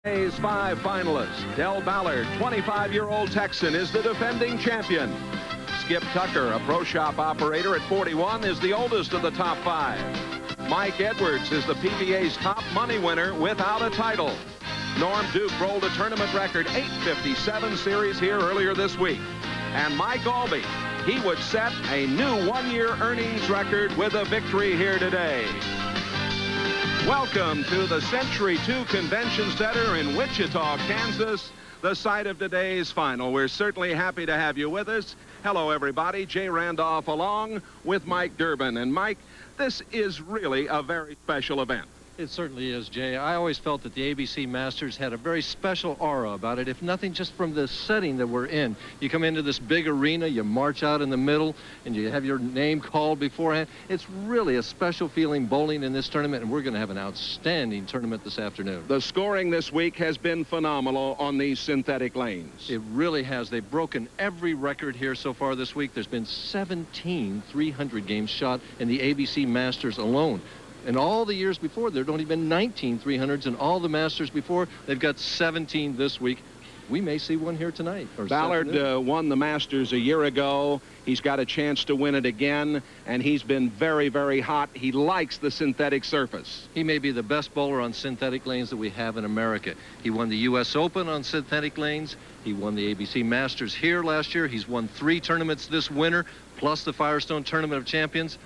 Today's 5 finalists. Del Ballard, 25-year-old Texan, is the defending champion. Skip Tucker, a pro shop operator at 41, is the oldest of the top 5. Mike Edwards is the PBA's top money winner without a title. Norm Duke rolled a tournament record 857 series here earlier this week. And Mike Aulby, he would set a new one-year earnings record with a victory here today. Welcome to the Century 2 Convention Center in Wichita, Kansas, the site of today's final. We're certainly happy to have you with us. Hello, everybody. Jay Randolph along with Mike Durbin. And Mike, this is really a very special event. It certainly is, Jay. I always felt that the ABC Masters had a very special aura about it, if nothing just from the setting that we're in. You come into this big arena, you march out in the middle, and you have your name called beforehand. It's really a special feeling bowling in this tournament, and we're going to have an outstanding tournament this afternoon. The scoring this week has been phenomenal on these synthetic lanes. It really has. They've broken every record here so far this week. There's been 17 300 games shot in the ABC Masters alone. And all the years before, there'd only been 19 300s, and all the Masters before, they've got 17 this week. We may see one here tonight. Ballard won the Masters a year ago. He's got a chance to win it again, and he's been very, very hot. He likes the synthetic surface. He may be the best bowler on synthetic lanes that we have in America. He won the U.S. Open on synthetic lanes. He won the ABC Masters here last year. He's won 3 tournaments this winter, plus the Firestone Tournament of Champions.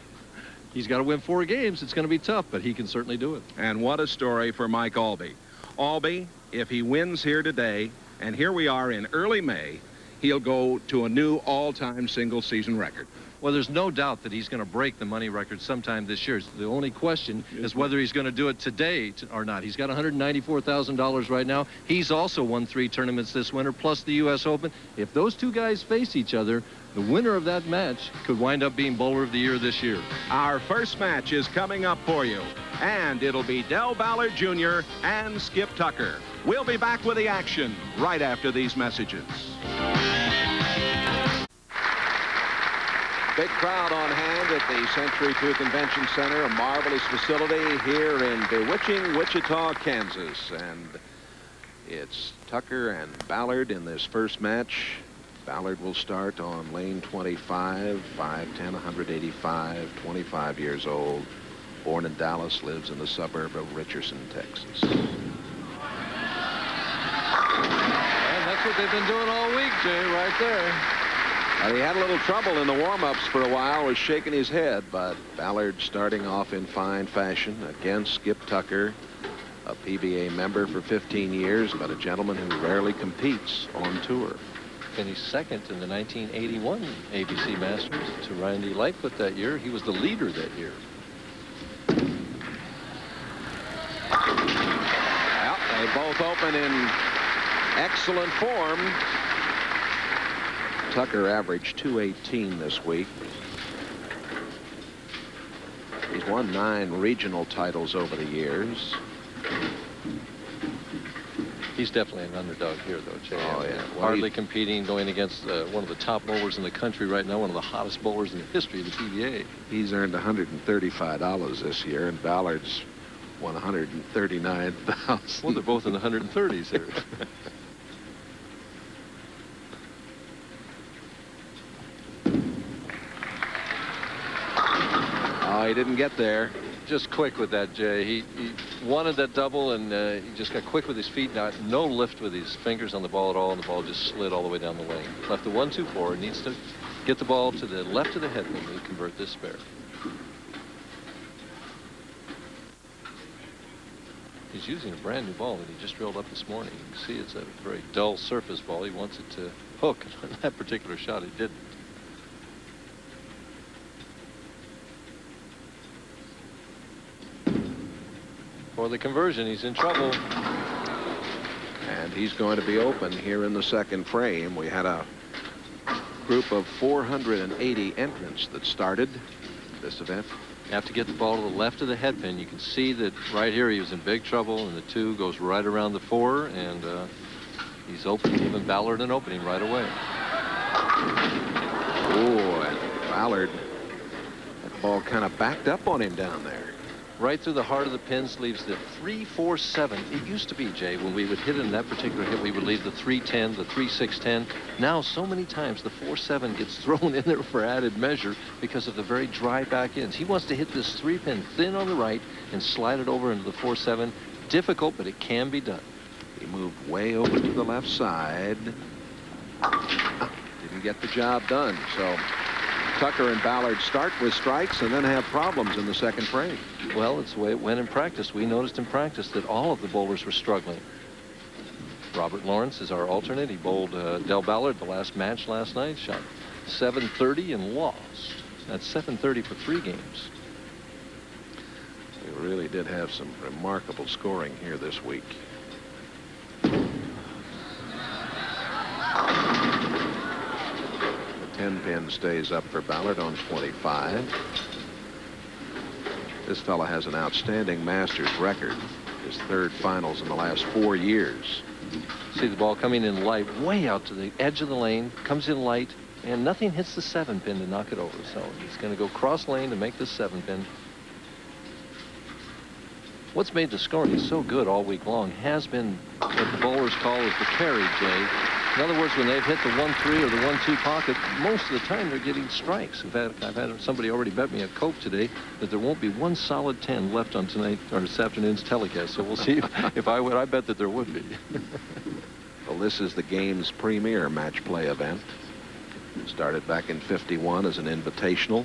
He's got to win 4 games. It's going to be tough, but he can certainly do it. And what a story for Mike Aulby. Aulby, if he wins here today, and here we are in early May, he'll go to a new all-time single-season record. Well, there's no doubt that he's going to break the money record sometime this year. The only question is whether he's going to do it today or not. He's got $194,000 right now. He's also won 3 tournaments this winter, plus the U.S. Open. If those 2 guys face each other, the winner of that match could wind up being Bowler of the Year this year. Our first match is coming up for you, and it'll be Del Ballard Jr. and Skip Tucker. We'll be back with the action right after these messages. Big crowd on hand at the Century 2 Convention Center, a marvelous facility here in bewitching Wichita, Kansas. And it's Tucker and Ballard in this first match. Ballard will start on lane 25, 5'10", 185, 25 years old, born in Dallas, lives in the suburb of Richardson, Texas. And that's what they've been doing all week, Jay, right there. He had a little trouble in the warm-ups for a while, was shaking his head, but Ballard starting off in fine fashion against Skip Tucker, a PBA member for 15 years, but a gentleman who rarely competes on tour. Finished second in the 1981 ABC Masters to Randy Lightfoot that year. He was the leader that year. Well, they both open in excellent form. Tucker averaged 218 this week. He's won 9 regional titles over the years. He's definitely an underdog here, though, Jay. Oh, yeah. Well, hardly competing, going against one of the top bowlers in the country right now, one of the hottest bowlers in the history of the PBA. He's earned $135 this year, and Ballard's won $139,000. Well, they're both in the 130s here. Oh, he didn't get there. Just quick with that, Jay. He wanted that double, and he just got quick with his feet. Now, no lift with his fingers on the ball at all, and the ball just slid all the way down the lane. Left the 1-2-4. Needs to get the ball to the left of the head and convert this spare. He's using a brand new ball that he just drilled up this morning. You can see it's a very dull surface ball. He wants it to hook. On that particular shot, he didn't. For the conversion, he's in trouble. And he's going to be open here in the second frame. We had a group of 480 entrants that started this event. You have to get the ball to the left of the head pin. You can see that right here he was in big trouble, and the 2 goes right around the 4, and he's open, giving Ballard an opening right away. Oh, and Ballard, that ball kind of backed up on him down there. right through the heart of the pins, leaves the 3-4-7. It used to be, Jay, when we would hit in that particular hit, we would leave the 3-10, the 3-6-10. Now, so many times, the 4-7 gets thrown in there for added measure because of the very dry back ends. He wants to hit this 3-pin thin on the right and slide it over into the 4-7. Difficult, but it can be done. He moved way over to the left side. Didn't get the job done, so Tucker and Ballard start with strikes and then have problems in the second frame. Well, it's the way it went in practice. We noticed in practice that all of the bowlers were struggling. Robert Lawrence is our alternate. He bowled Del Ballard the last match last night. Shot 730 and lost. That's 730 for 3 games. We really did have some remarkable scoring here this week. The 10-pin stays up for Ballard on 25. This fella has an outstanding Masters record. His 3rd finals in the last 4 years. See the ball coming in light, way out to the edge of the lane, comes in light, and nothing hits the 7-pin to knock it over. So he's going to go cross lane to make the 7-pin. What's made the scoring so good all week long has been what the bowlers call as the carry, Jay. In other words, when they've hit the 1-3 or the 1-2 pocket, most of the time they're getting strikes. In fact, I've had somebody already bet me a Coke today that there won't be one solid 10 left on tonight or this afternoon's telecast. So we'll see if I would. I bet that there would be. Well, this is the game's premier match play event. Started back in '51 as an invitational.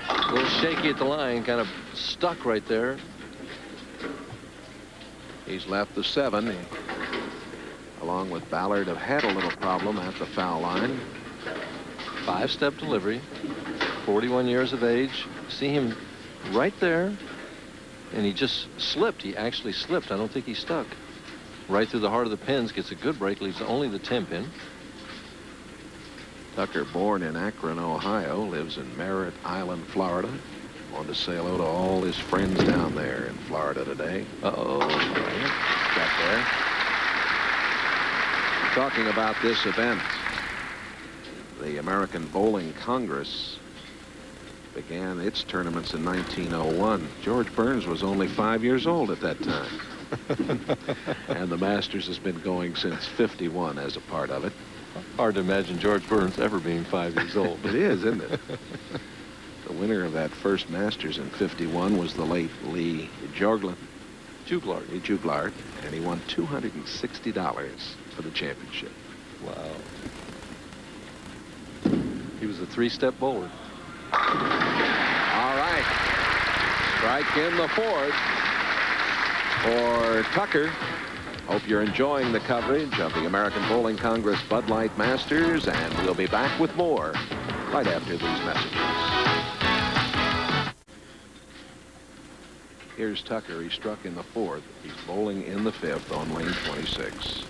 A little shaky at the line, kind of stuck right there. He's left the 7. Along with Ballard, have had a little problem at the foul line. 5-step delivery. 41 years of age. See him right there. And he just slipped. He actually slipped. I don't think he stuck. Right through the heart of the pins. Gets a good break. Leaves only the 10-pin. Tucker, born in Akron, Ohio, lives in Merritt Island, Florida. Wanted to say hello to all his friends down there in Florida today. Uh-oh. Got there. Talking about this event, the American Bowling Congress began its tournaments in 1901. George Burns was only 5 years old at that time. And the Masters has been going since '51 as a part of it. Hard to imagine George Burns ever being 5 years old. It is, isn't it? The winner of that first Masters in '51 was the late Lee Juglard, and he won $260 for the championship. Wow. He was a 3-step bowler. All right. Strike in the 4th for Tucker. Hope you're enjoying the coverage of the American Bowling Congress Bud Light Masters, and we'll be back with more right after these messages. Here's Tucker. He struck in the 4th. He's bowling in the 5th on lane 26.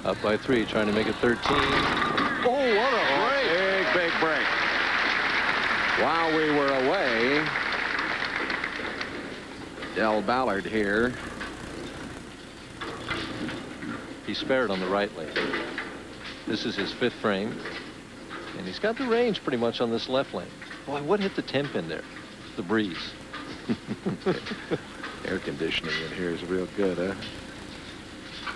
Up by 3, trying to make it 13. Oh, what a break! Big break. While we were away, Del Ballard here. He spared on the right lane. This is his 5th frame. And he's got the range pretty much on this left lane. Boy, what hit the 10-pin there? The breeze. Air conditioning in here is real good, huh?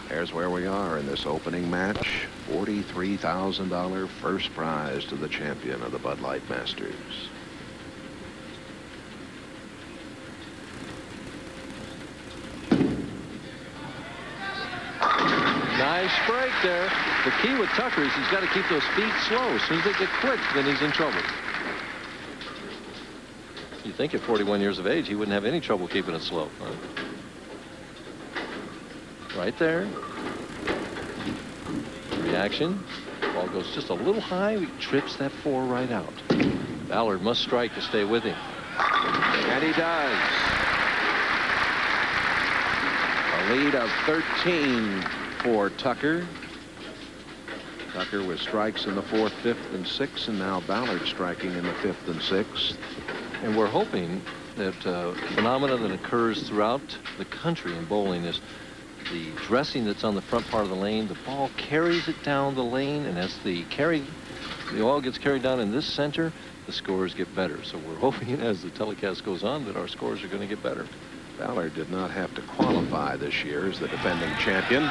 There's where we are in this opening match. $43,000 first prize to the champion of the Bud Light Masters. Nice break there. The key with Tucker is he's got to keep those feet slow. As soon as they get quick, then he's in trouble. You think at 41 years of age, he wouldn't have any trouble keeping it slow. Huh? Right there. Reaction. Ball goes just a little high. He trips that 4 right out. Ballard must strike to stay with him. And he does. A lead of 13 for Tucker. Tucker with strikes in the 4th, 5th, and 6th, and now Ballard striking in the 5th and 6th. And we're hoping that phenomena that occurs throughout the country in bowling is the dressing that's on the front part of the lane. The ball carries it down the lane, and as the oil gets carried down in this center, the scores get better. So we're hoping as the telecast goes on that our scores are going to get better. Ballard did not have to qualify this year as the defending champion.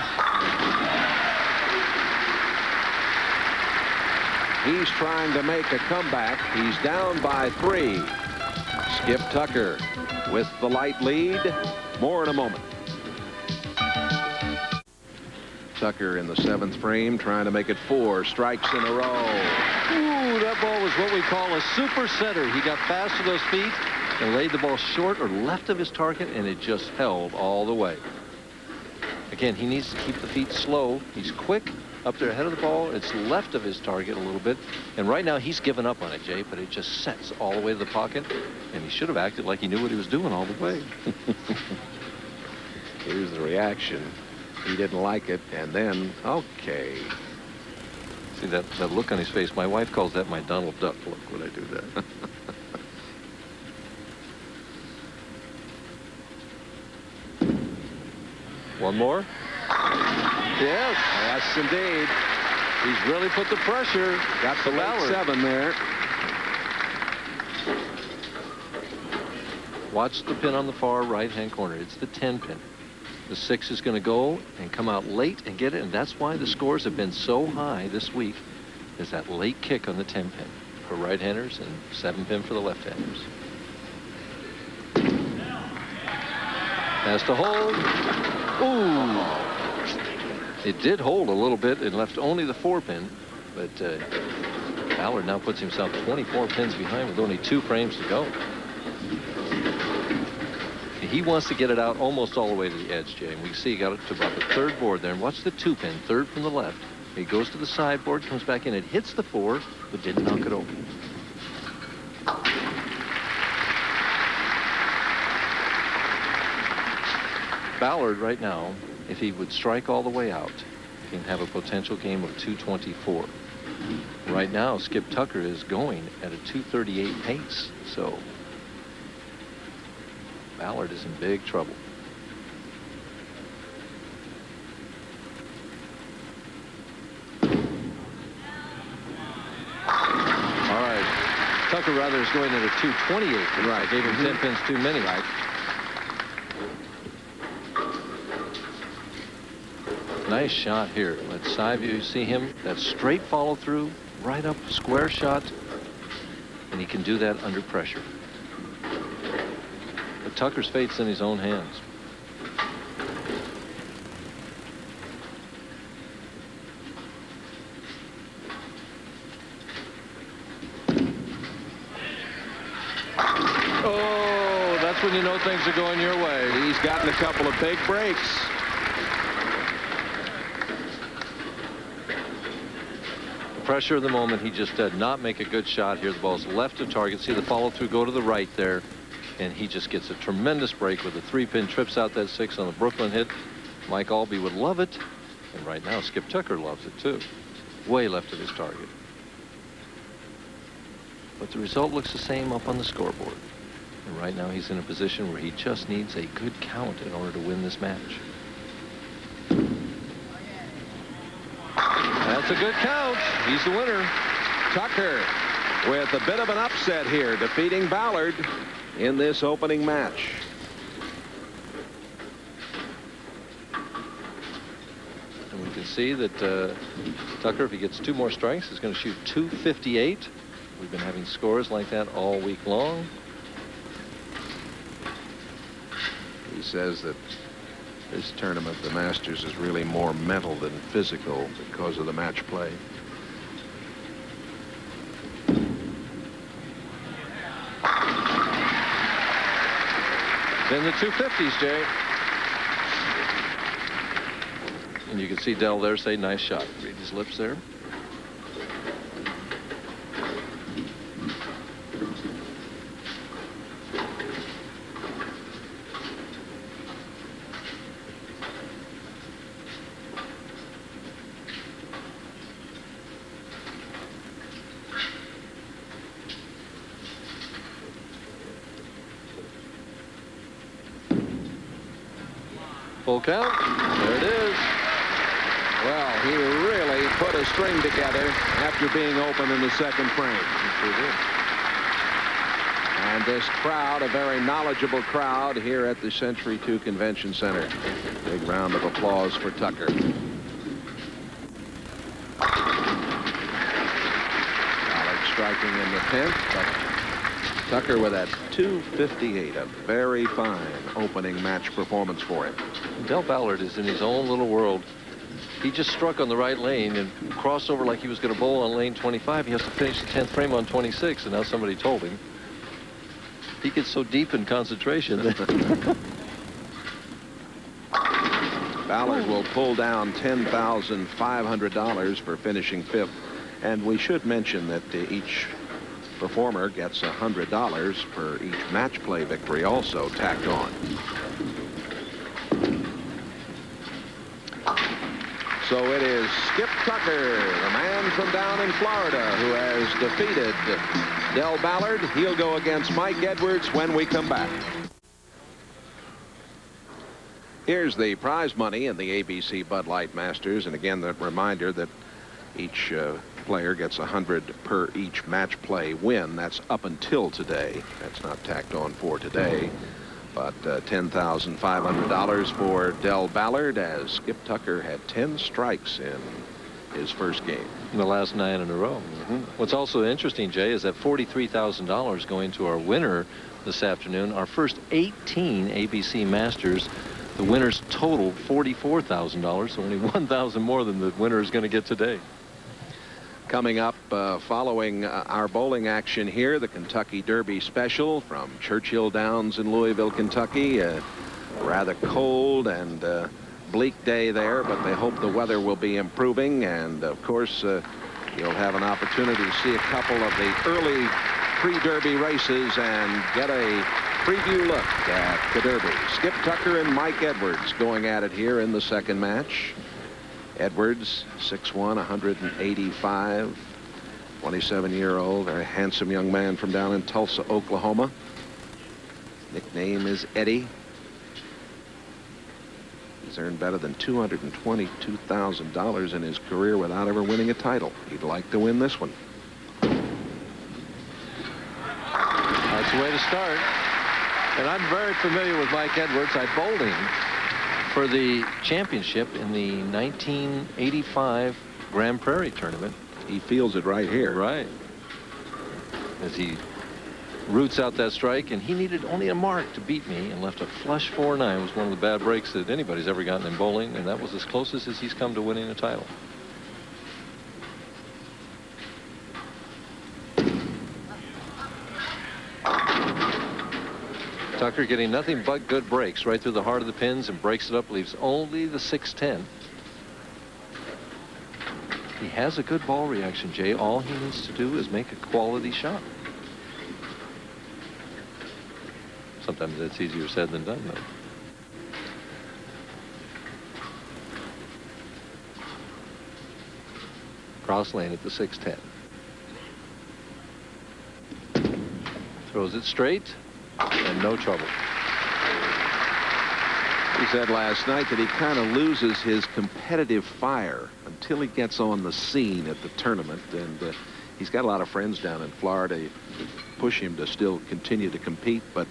He's trying to make a comeback. He's down by 3. Skip Tucker with the light lead. More in a moment. Tucker in the 7th frame trying to make it 4 strikes in a row. Ooh, that ball was what we call a super setter. He got fast to those feet and laid the ball short or left of his target, and it just held all the way. Again, he needs to keep the feet slow. He's quick up there ahead of the ball. It's left of his target a little bit, and right now he's given up on it, Jay, but it just sets all the way to the pocket, and he should have acted like he knew what he was doing all the way. Here's the reaction. He didn't like it, and then, okay. See that look on his face? My wife calls that my Donald Duck look when I do that. One more? Yes. Yes, indeed. He's really put the pressure. Got the late 7 there. Watch the pin on the far right-hand corner. It's the 10 pin. The 6 is going to go and come out late and get it, and that's why the scores have been so high this week, is that late kick on the 10 pin for right-handers and 7 pin for the left-handers. Has to hold. Ooh. It did hold a little bit and left only the 4 pin, but Ballard now puts himself 24 pins behind with only 2 frames to go. He wants to get it out almost all the way to the edge, Jay. And we see he got it to about the 3rd board there. And watch the 2 pin, 3rd from the left. He goes to the sideboard, comes back in. It hits the 4, but didn't knock it over. Ballard right now, if he would strike all the way out, can have a potential game of 224. Right now, Skip Tucker is going at a 238 pace. So Ballard is in big trouble. All right. Tucker rather is going at a 228. Right. I gave him 10 pins too many. Right. Nice shot here. Let's side view see him. That straight follow through, right up, square shot. And he can do that under pressure. But Tucker's fate's in his own hands. Oh, that's when you know things are going your way. He's gotten a couple of big breaks. The pressure of the moment, he just did not make a good shot here. The ball's left of target. See the follow through go to the right there. And he just gets a tremendous break with a 3-pin, trips out that 6 on the Brooklyn hit. Mike Aulby would love it. And right now, Skip Tucker loves it, too. Way left of his target. But the result looks the same up on the scoreboard. And right now, he's in a position where he just needs a good count in order to win this match. That's a good count. He's the winner. Tucker with a bit of an upset here, defeating Ballard in this opening match. And we can see that Tucker, if he gets 2 more strikes, is going to shoot 258. We've been having scores like that all week long. He says that this tournament, the Masters, is really more mental than physical because of the match play. In the 250s, Jay. And you can see Dell there say, nice shot. Read his lips there. Full count. There Well, he really put a string together after being open in the second frame. He did. And this crowd, a very knowledgeable crowd here at the Century 2 Convention Center. Big round of applause for Tucker. Ballard striking in the 10th, but Tucker with that 258, a very fine opening match performance for him. Del Ballard is in his own little world. He just struck on the right lane and crossed over like he was going to bowl on lane 25. He has to finish the 10th frame on 26, and now somebody told him. He gets so deep in concentration. Ballard will pull down $10,500 for finishing 5th. And we should mention that each performer gets $100 per each match play victory also tacked on. So it is Skip Tucker, the man from down in Florida, who has defeated Del Ballard. He'll go against Mike Edwards when we come back. Here's the prize money in the ABC Bud Light Masters. And again, the reminder that each player gets $100 per each match play win. That's up until today. That's not tacked on for today. But $10,500 for Del Ballard, as Skip Tucker had 10 strikes in his first game. In the last 9 in a row. What's also interesting, Jay, is that $43,000 going to our winner this afternoon. Our first 18 ABC Masters, the winners totaled $44,000, so only $1,000 more than the winner is going to get today. Coming up, following our bowling action here, the Kentucky Derby Special from Churchill Downs in Louisville, Kentucky. A rather cold and bleak day there, but they hope the weather will be improving. And, of course, you'll have an opportunity to see a couple of the early pre-Derby races and get a preview look at the Derby. Skip Tucker and Mike Edwards going at it here in the second match. Edwards, 6'1", 185, 27-year-old, very handsome young man from down in Tulsa, Oklahoma. Nickname is Eddie. He's earned better than $222,000 in his career without ever winning a title. He'd like to win this one. That's the way to start. And I'm very familiar with Mike Edwards. I bowled him for the championship in the 1985 Grand Prairie tournament. He feels it right here. Right. As he roots out that strike, and he needed only a mark to beat me and left a flush 4-9. It was one of the bad breaks that anybody's ever gotten in bowling, and that was as closest as he's come to winning a title. Tucker getting nothing but good breaks right through the heart of the pins and breaks it up, leaves only the 6-10. He has a good ball reaction, Jay. All he needs to do is make a quality shot. Sometimes that's easier said than done, though. Cross lane at the 6-10. Throws it straight. And no trouble. He said last night that he kind of loses his competitive fire until he gets on the scene at the tournament. And he's got a lot of friends down in Florida who push him to still continue to compete. But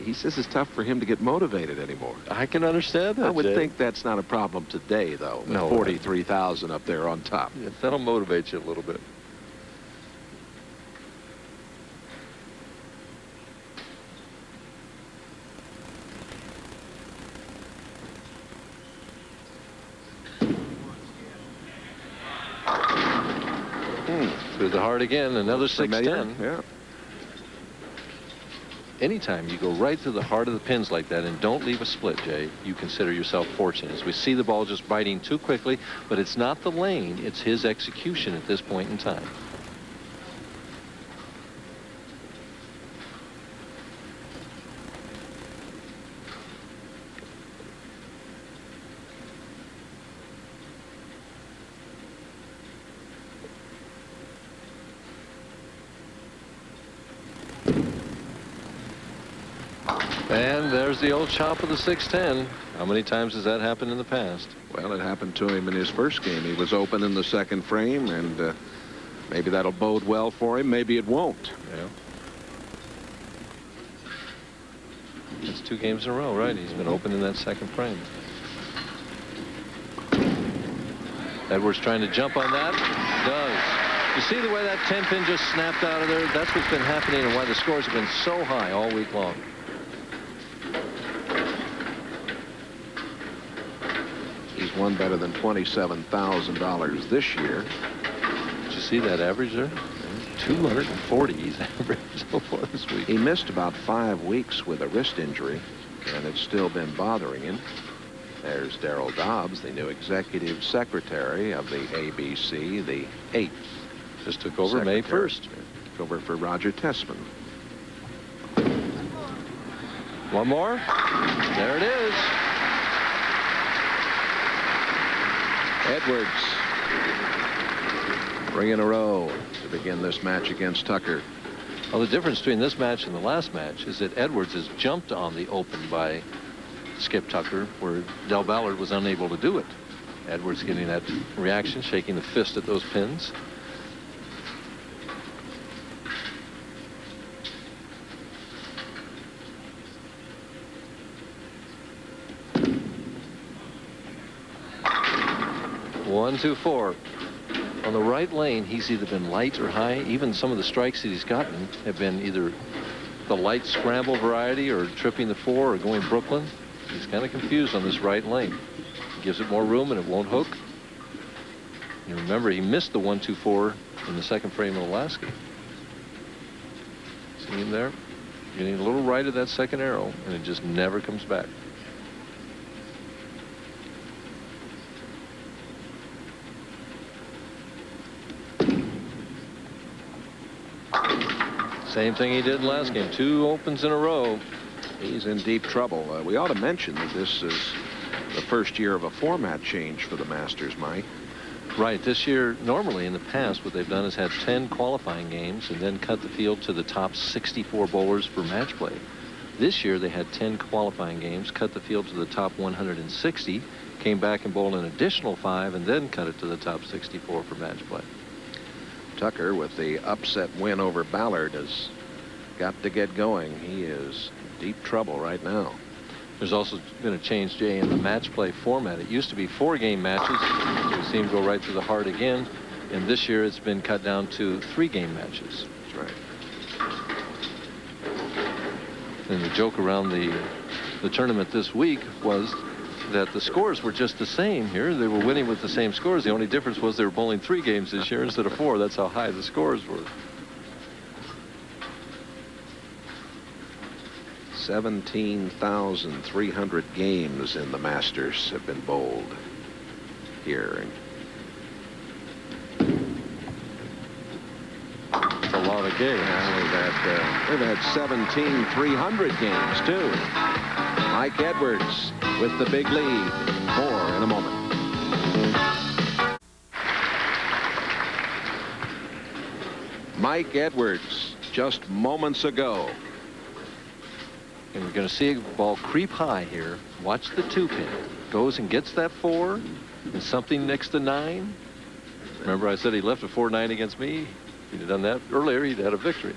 he says it's tough for him to get motivated anymore. I can understand that, I would Jay. think that's not a problem today, though. No. 43,000 up there on top. Yeah, that'll motivate you a little bit. Through the heart again, another 6-10. Yeah. Anytime you go right through the heart of the pins like that and don't leave a split, Jay, you consider yourself fortunate. As we see the ball just biting too quickly, but it's not the lane, it's his execution at this point in time. And there's the old chop of the 610. How many times has that happened in the past? Well, it happened to him in his first game. He was open in the second frame, and maybe that'll bode well for him. Maybe it won't. Yeah. That's 2 games in a row, right? He's been open in that second frame. Edwards trying to jump on that. Does. You see the way that 10-pin just snapped out of there? That's what's been happening and why the scores have been so high all week long. He's won better than $27,000 this year. Did you see that average there? 240 he's averaged so far this week. He missed about 5 weeks with a wrist injury, and it's still been bothering him. There's Darryl Dobbs, the new executive secretary of the ABC, the 8th. Just took over May 1st. Took over for Roger Tessman. One more. There it is. Edwards. 3 in a row to begin this match against Tucker. Well, the difference between this match and the last match is that Edwards has jumped on the open by Skip Tucker, where Del Ballard was unable to do it. Edwards getting that reaction, shaking the fist at those pins. One, 2, 4. On the right lane, he's either been light or high. Even some of the strikes that he's gotten have been either the light scramble variety or tripping the 4 or going Brooklyn. He's kind of confused on this right lane. He gives it more room and it won't hook. You remember, he missed the 1, 2, 4 in the second frame of the last game. See him there? Getting a little right of that second arrow, and it just never comes back. Same thing he did last game. 2 opens in a row. He's in deep trouble. We ought to mention that this is the first year of a format change for the Masters, Mike. Right. This year, normally in the past, what they've done is had 10 qualifying games and then cut the field to the top 64 bowlers for match play. This year, they had 10 qualifying games, cut the field to the top 160, came back and bowled an additional 5, and then cut it to the top 64 for match play. Tucker, with the upset win over Ballard, has got to get going. He is in deep trouble right now. There's also been a change, Jay, in the match play format. It used to be 4-game matches. We seem to go right to the heart again. And this year it's been cut down to 3-game matches. That's right. And the joke around the tournament this week was that the scores were just the same here. They were winning with the same scores. The only difference was they were bowling 3 games this year instead of 4. That's how high the scores were. 17,300 games in the Masters have been bowled here. That's a lot of games. We've had 17,300 games, too. Mike Edwards with the big lead. More in a moment. Mike Edwards just moments ago. And we're going to see a ball creep high here. Watch the 2-pin. Goes and gets that 4 and something next to 9. Remember I said he left a 4-9 against me? If he'd have done that earlier, he'd had a victory.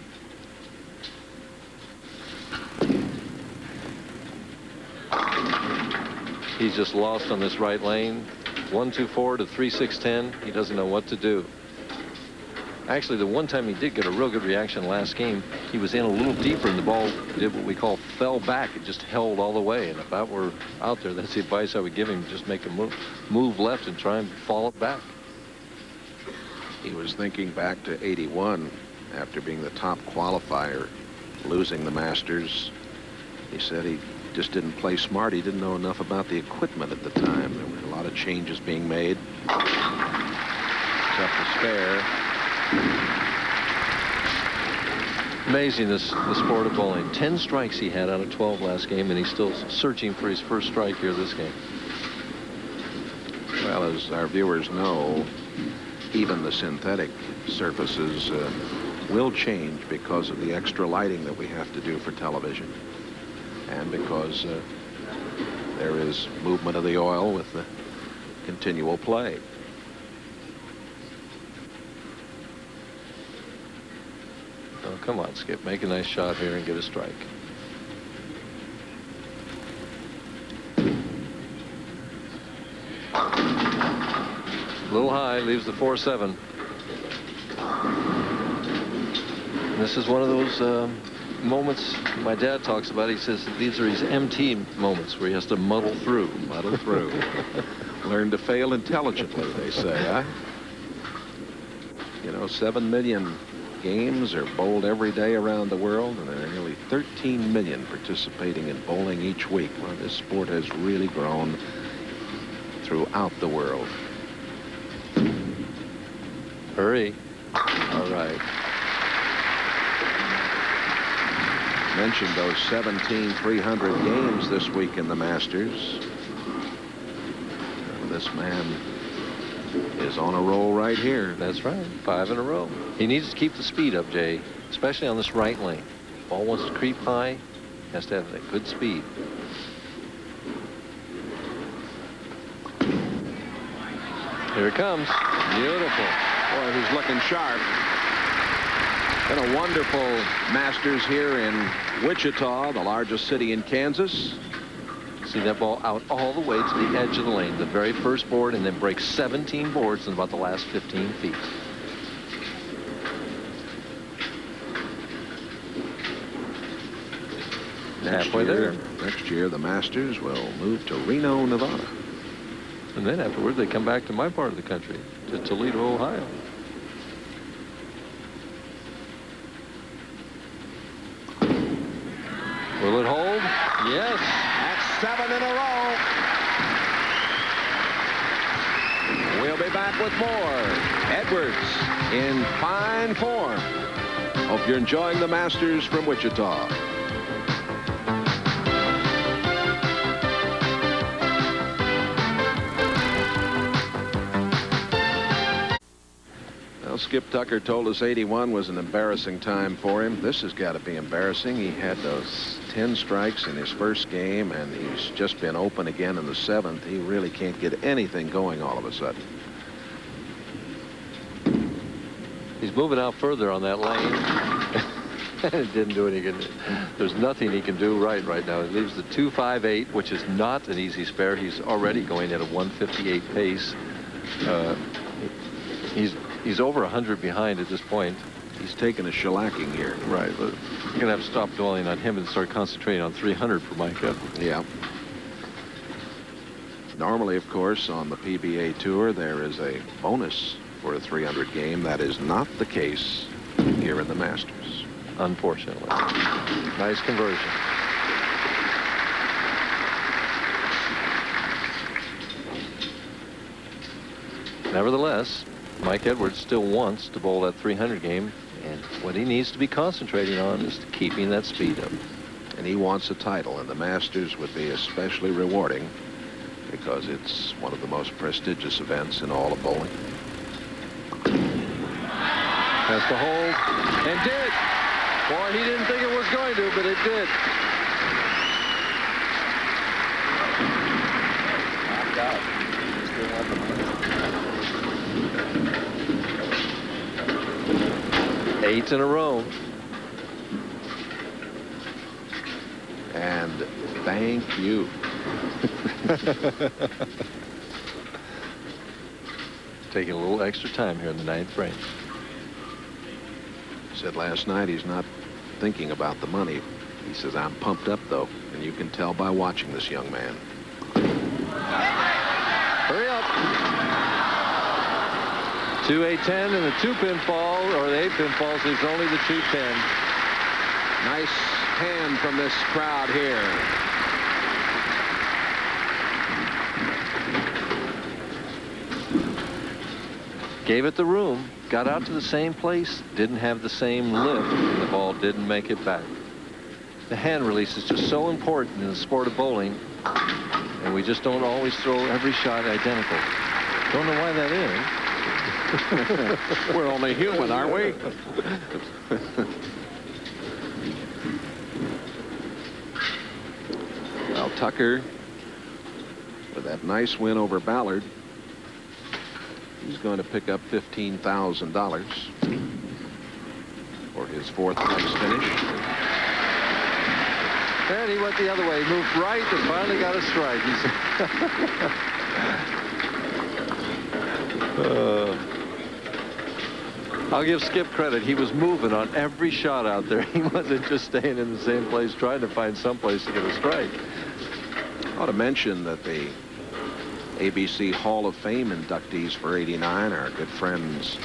He's just lost on this right lane. 1, 2, 4 to 3, 6, 10. He doesn't know what to do. Actually, the one time he did get a real good reaction last game, he was in a little deeper and the ball did what we call fell back. It just held all the way. And if that were out there, that's the advice I would give him. Just make a move left and try and fall it back. He was thinking back to '81 after being the top qualifier, losing the Masters. He said he just didn't play smart. He didn't know enough about the equipment at the time. There were a lot of changes being made. Except the spare. Amazing, the sport of bowling. 10 strikes he had out of 12 last game, and he's still searching for his first strike here this game. Well, as our viewers know, even the synthetic surfaces will change because of the extra lighting that we have to do for television. and because there is movement of the oil with the continual play. Oh, come on, Skip. Make a nice shot here and get a strike. A little high, leaves the 4-7. This is one of those moments my dad talks about. He says these are his MT moments where he has to muddle through. Muddle through. Learn to fail intelligently, they say, huh? You know, 7 million games are bowled every day around the world, and there are nearly 13 million participating in bowling each week. Well, this sport has really grown throughout the world. Hurry. All right. Mentioned those 17 300 games this week in the Masters. This man is on a roll right here. That's right. 5 in a row. He needs to keep the speed up, Jay, especially on this right lane. Ball wants to creep high, has to have that good speed. Here it comes. Beautiful. Boy, he's looking sharp. Been a wonderful Masters here in Wichita, the largest city in Kansas. See that ball out all the way to the edge of the lane, the very first board, and then break 17 boards in about the last 15 feet. Halfway there. Next year, the Masters will move to Reno, Nevada. And then afterward, they come back to my part of the country, to Toledo, Ohio. Will it hold? Yes. That's 7 in a row. We'll be back with more. Edwards in fine form. Hope you're enjoying the Masters from Wichita. Well, Skip Tucker told us 81 was an embarrassing time for him. This has got to be embarrassing. He had those 10 strikes in his first game, and he's just been open again in the 7th. He really can't get anything going all of a sudden. He's moving out further on that lane. It didn't do any good. There's nothing he can do right now. It leaves the 258, which is not an easy spare. He's already going at a 158 pace. He's over 100 behind at this point. He's taking a shellacking here. Right, but you're going to have to stop dwelling on him and start concentrating on 300 for Mike Edwards. Yeah. Normally, of course, on the PBA Tour, there is a bonus for a 300 game. That is not the case here in the Masters. Unfortunately. Nice conversion. Nevertheless, Mike Edwards still wants to bowl that 300 game, and what he needs to be concentrating on is keeping that speed up. And he wants a title, and the Masters would be especially rewarding because it's one of the most prestigious events in all of bowling. Has to hold, and did. Boy, he didn't think it was going to, but it did. Knocked out. Still on the money. 8 in a row. And thank you. Taking a little extra time here in the 9th frame. Said last night he's not thinking about the money. He says, I'm pumped up, though, and you can tell by watching this young man. Hurry up. 2 8-10 and the 2-pin fall, or the 8-pin falls, leaves only the 2-10. Nice hand from this crowd here. Gave it the room, got out to the same place, didn't have the same lift, and the ball didn't make it back. The hand release is just so important in the sport of bowling, and we just don't always throw every shot identical. Don't know why that is. We're only human, aren't we? Tucker, with that nice win over Ballard, he's going to pick up $15,000 for his fourth place finish. And he went the other way. He moved right and finally got a strike. I'll give Skip credit. He was moving on every shot out there. He wasn't just staying in the same place trying to find some place to get a strike. I ought to mention that the ABC Hall of Fame inductees for '89 are good friends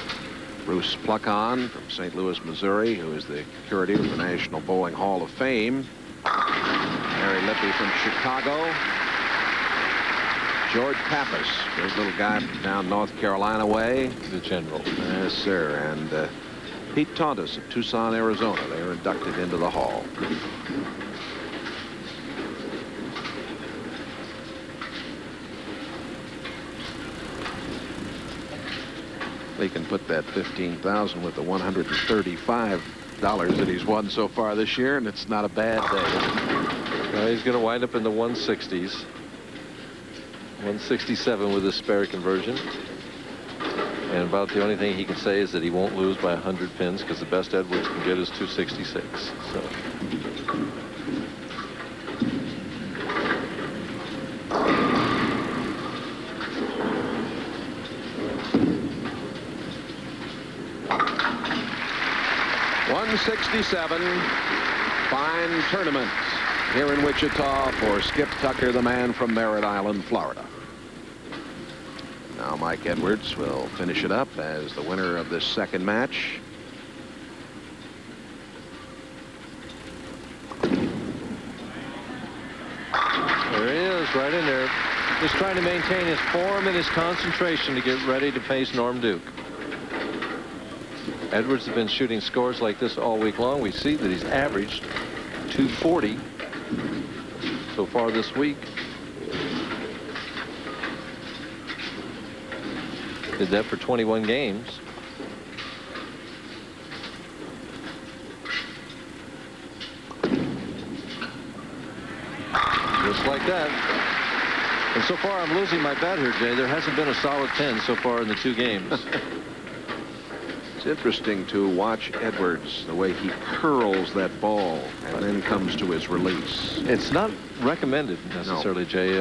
Bruce Pluckon from St. Louis, Missouri, who is the curator of the National Bowling Hall of Fame. Mary Lippy from Chicago. George Pappas, his little guy from down North Carolina way. The general. Yes, sir. And Pete Tauntus of Tucson, Arizona. They are inducted into the hall. They can put that $15,000 with the $135 that he's won so far this year, and it's not a bad day. Well, he's going to wind up in the 160s. 167 with his spare conversion. And about the only thing he can say is that he won't lose by 100 pins, because the best Edwards can get is 266. So. .167, fine tournament here in Wichita for Skip Tucker, the man from Merritt Island, Florida. Now Mike Edwards will finish it up as the winner of this second match. There he is, right in there. Just trying to maintain his form and his concentration to get ready to face Norm Duke. Edwards has been shooting scores like this all week long. We see that he's averaged 240 so far this week. Did that for 21 games. Just like that. And so far I'm losing my bet here, Jay. There hasn't been a solid 10 so far in the 2 games. It's interesting to watch Edwards, the way he curls that ball and then comes to his release. It's not recommended necessarily, no. Jay,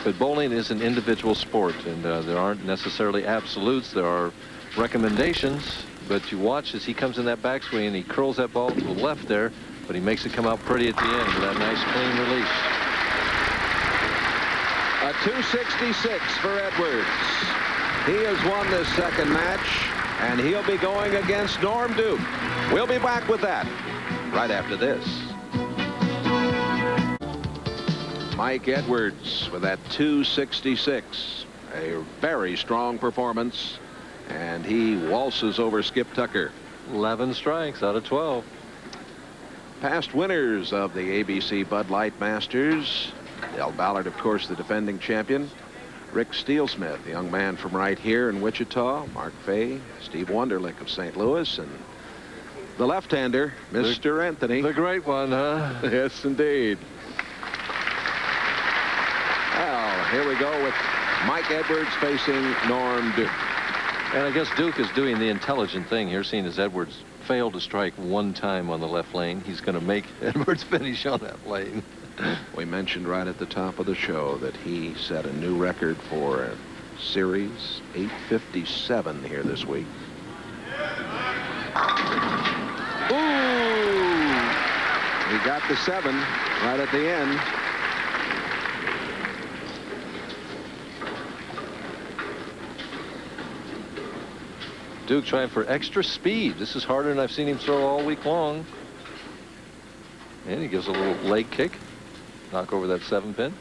but bowling is an individual sport, and there aren't necessarily absolutes. There are recommendations, but you watch as he comes in that backswing and he curls that ball to the left there, but he makes it come out pretty at the end with that nice clean release. A 266 for Edwards. He has won this second match, and he'll be going against Norm Duke. We'll be back with that right after this. Mike Edwards with that 266. A very strong performance, and he waltzes over Skip Tucker. 11 strikes out of 12. Past winners of the ABC Bud Light Masters. Del Ballard, of course, the defending champion. Rick Steelsmith, the young man from right here in Wichita. Mark Fay, Steve Wunderlich of St. Louis, and the left-hander, Mr. Anthony. The great one, huh? Yes, indeed. Well, here we go with Mike Edwards facing Norm Duke. And I guess Duke is doing the intelligent thing here, seeing as Edwards failed to strike 1 time on the left lane. He's going to make Edwards finish on that lane. We mentioned right at the top of the show that he set a new record for a series 857 here this week. Ooh! He got the 7 right at the end. Duke trying for extra speed. This is harder than I've seen him throw all week long. And he gives a little leg kick. Knock over that 7-pin.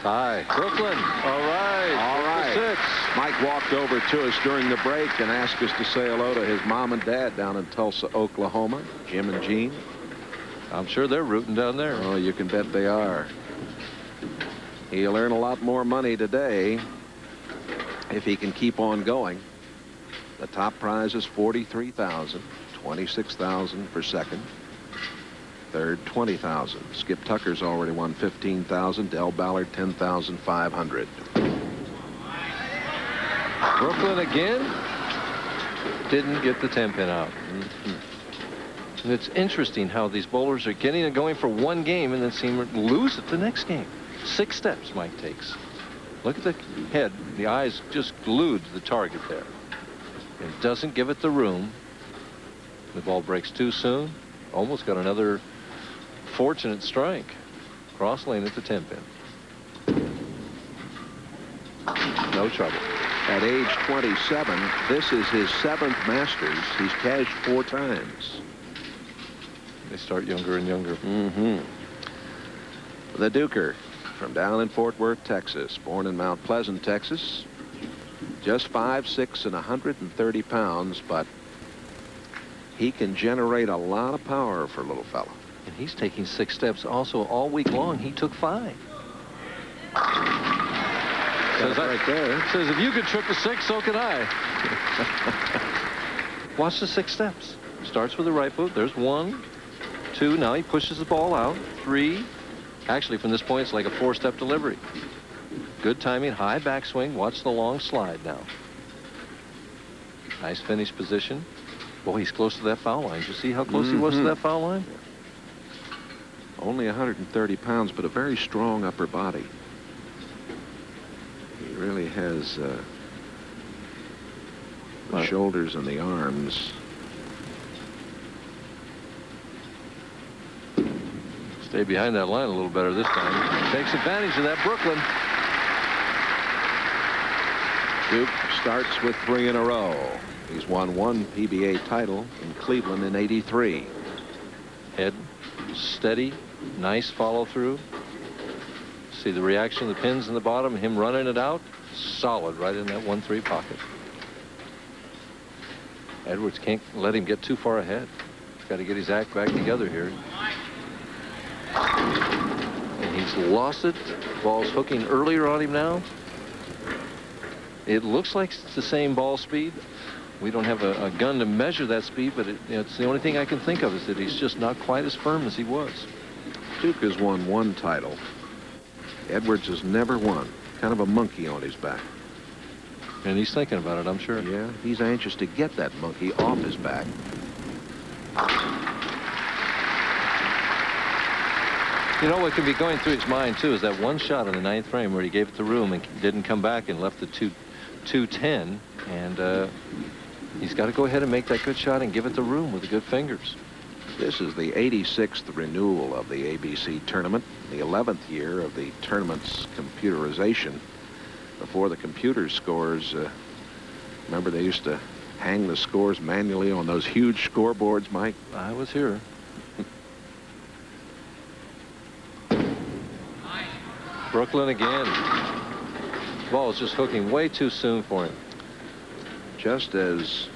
High. Brooklyn. All right. All right. 6. Mike walked over to us during the break and asked us to say hello to his mom and dad down in Tulsa, Oklahoma, Jim and Jean. I'm sure they're rooting down there. Oh, you can bet they are. He'll earn a lot more money today if he can keep on going. The top prize is $43,000, $26,000 for second. Third, 20,000. Skip Tucker's already won 15,000. Del Ballard, 10,500. Brooklyn again didn't get the 10-pin out. And it's interesting how these bowlers are getting it going for one game and then seem to lose it the next game. 6 steps Mike takes. Look at the head. The eyes just glued to the target there. It doesn't give it the room. The ball breaks too soon. Almost got another fortunate strike. Cross lane at the 10-pin. No trouble. At age 27, this is his 7th Masters. He's cashed 4 times. They start younger and younger. The Duker from down in Fort Worth, Texas. Born in Mount Pleasant, Texas. Just 5'6" and 130 pounds, but he can generate a lot of power for a little fella. And he's taking 6 steps also all week long. He took 5. Says right there. Says if you could trip a 6, so can I. Watch the 6 steps. Starts with the right foot. There's 1, 2. Now he pushes the ball out. 3. Actually, from this point, it's like a 4-step delivery. Good timing. High backswing. Watch the long slide now. Nice finish position. Boy, he's close to that foul line. Did you see how close he was to that foul line? Only 130 pounds, but a very strong upper body. He really has the shoulders and the arms. Stay behind that line a little better this time. Takes advantage of that Brooklyn. Duke starts with 3 in a row. He's won 1 PBA title in Cleveland in '83. Head steady, nice follow through. See the reaction of the pins in the bottom, him running it out. Solid right in that 1-3 pocket. Edwards can't let him get too far ahead. He's got to get his act back together here. And he's lost it. Ball's hooking earlier on him now. It looks like it's the same ball speed. We don't have a gun to measure that speed, but it's the only thing I can think of is that he's just not quite as firm as he was. Duke has won 1 title. Edwards has never won. Kind of a monkey on his back. And he's thinking about it, I'm sure. Yeah, he's anxious to get that monkey off his back. You know what can be going through his mind, too, is that one shot in the 9th frame where he gave it the room and didn't come back and left the 210. And he's got to go ahead and make that good shot and give it the room with the good fingers. This is the 86th renewal of the ABC tournament, the 11th year of the tournament's computerization. Before the computer scores, remember they used to hang the scores manually on those huge scoreboards, Mike? I was here. Brooklyn again. Ball is just hooking way too soon for him. Just as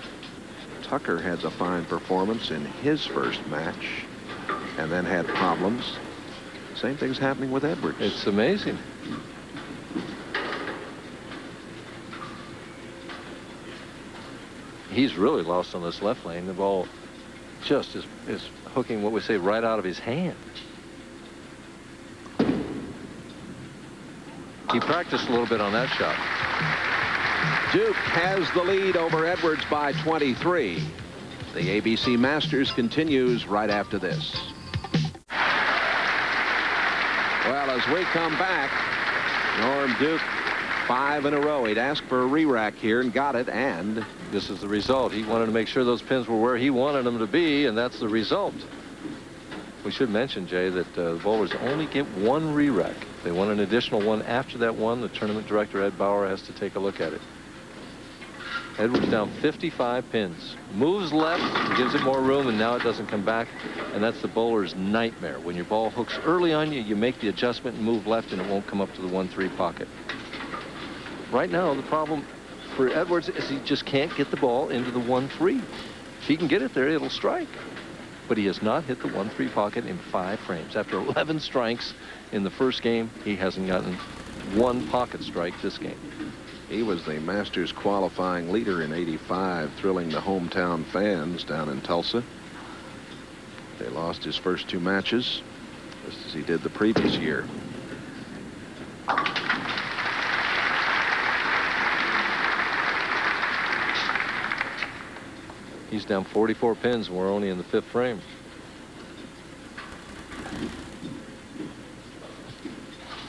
Tucker had a fine performance in his first match and then had problems, same thing's happening with Edwards. It's amazing. He's really lost on this left lane. The ball just is hooking, what we say, right out of his hand. He practiced a little bit on that shot. Duke has the lead over Edwards by 23. The ABC Masters continues right after this. Well, as we come back, Norm Duke, 5 in a row. He'd asked for a re-rack here and got it, and this is the result. He wanted to make sure those pins were where he wanted them to be, and that's the result. We should mention, Jay, that the bowlers only get 1 re-rack. If they want an additional one after that one, the tournament director, Ed Bauer, has to take a look at it. Edwards down 55 pins. Moves left, gives it more room, and now it doesn't come back. And that's the bowler's nightmare. When your ball hooks early on you, you make the adjustment and move left, and it won't come up to the 1-3 pocket. Right now, the problem for Edwards is he just can't get the ball into the 1-3. If he can get it there, it'll strike. But he has not hit the 1-3 pocket in 5 frames. After 11 strikes in the first game, he hasn't gotten 1 pocket strike this game. He was the Masters qualifying leader in '85, thrilling the hometown fans down in Tulsa. They lost his first 2 matches, just as he did the previous year. He's down 44 pins, and we're only in the 5th frame.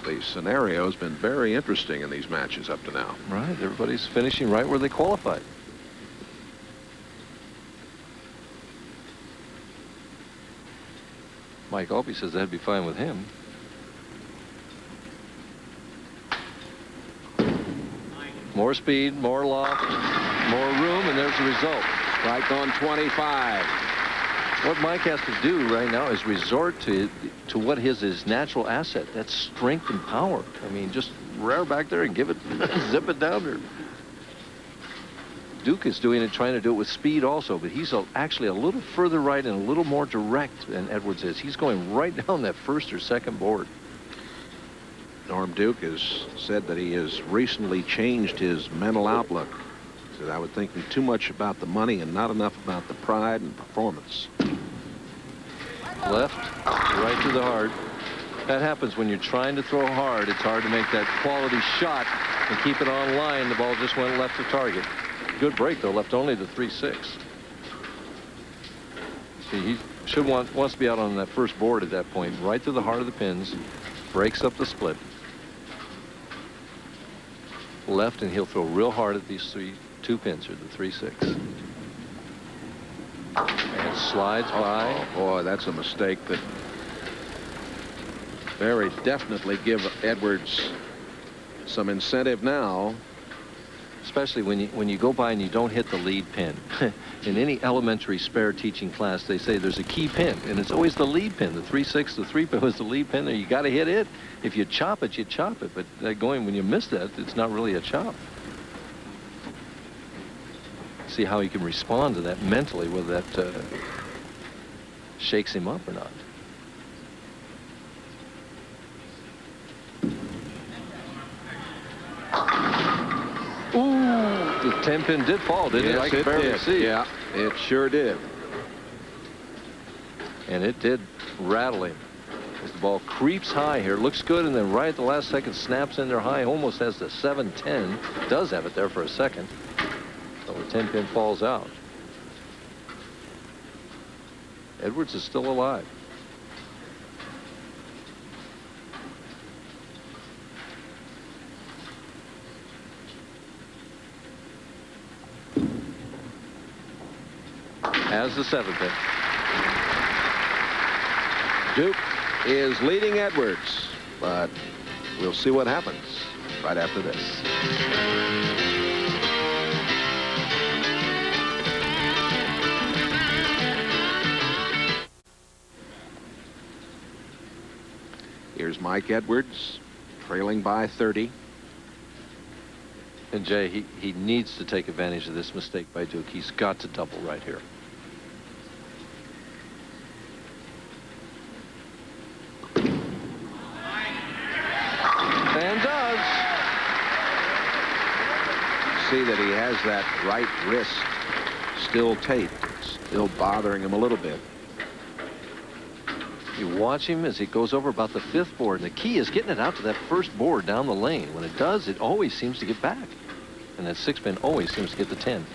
The scenario has been very interesting in these matches up to now. Right, everybody's finishing right where they qualified. Mike Aulby says that'd be fine with him. More speed, more loft, more room, and there's the result. Strike on 25. What Mike has to do right now is resort to what his natural asset. That's strength and power. I mean, just rear back there and give it, zip it down there. Duke is doing it, trying to do it with speed also, but he's actually a little further right and a little more direct than Edwards is. He's going right down that 1st or 2nd board. Norm Duke has said that he has recently changed his mental outlook. He said, I was thinking too much about the money and not enough about the pride and performance. Left, right to the heart. That happens when you're trying to throw hard. It's hard to make that quality shot and keep it on line. The ball just went left to target. Good break, though. Left only the 3-6. See, he wants to be out on that 1st board at that point. Right to the heart of the pins. Breaks up the split. Left, and he'll throw real hard at these 2 pins, or the 3-6. And slides by. Oh, boy, that's a mistake that very definitely give Edwards some incentive now. Especially when you go by and you don't hit the lead pin. In any elementary spare teaching class, they say there's a key pin, and it's always the lead pin. The 3-6, the 3 pin was the lead pin there. You got to hit it. If you chop it, you chop it. But when you miss that, it's not really a chop. See how he can respond to that mentally, whether that shakes him up or not. Ooh, the 10-pin did fall, didn't it? I could barely see. Yeah, it sure did. And it did rattle him. As the ball creeps high here, looks good, and then right at the last second snaps in there high, almost has the 7-10. Does have it there for a second. So the 10-pin falls out. Edwards is still alive. Has the 7-pin. Duke is leading Edwards, but we'll see what happens right after this. Here's Mike Edwards, trailing by 30. And Jay, he needs to take advantage of this mistake by Duke. He's got to double right here. And does. See that he has that right wrist still taped. It's still bothering him a little bit. You watch him as he goes over about the 5th board. And the key is getting it out to that 1st board down the lane. When it does, it always seems to get back. And that 6-pin always seems to get the 10.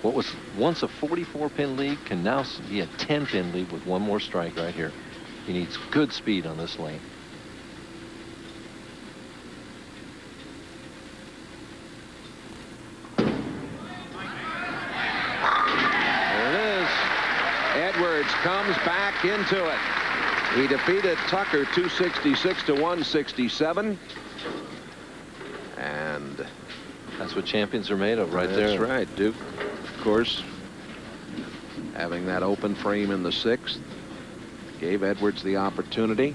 What was once a 44-pin lead can now be a 10-pin lead with one more strike right here. He needs good speed on this lane. Edwards comes back into it. He defeated Tucker 266 to 167. And that's what champions are made of right there. That's right. Duke, of course, having that open frame in the 6th, gave Edwards the opportunity.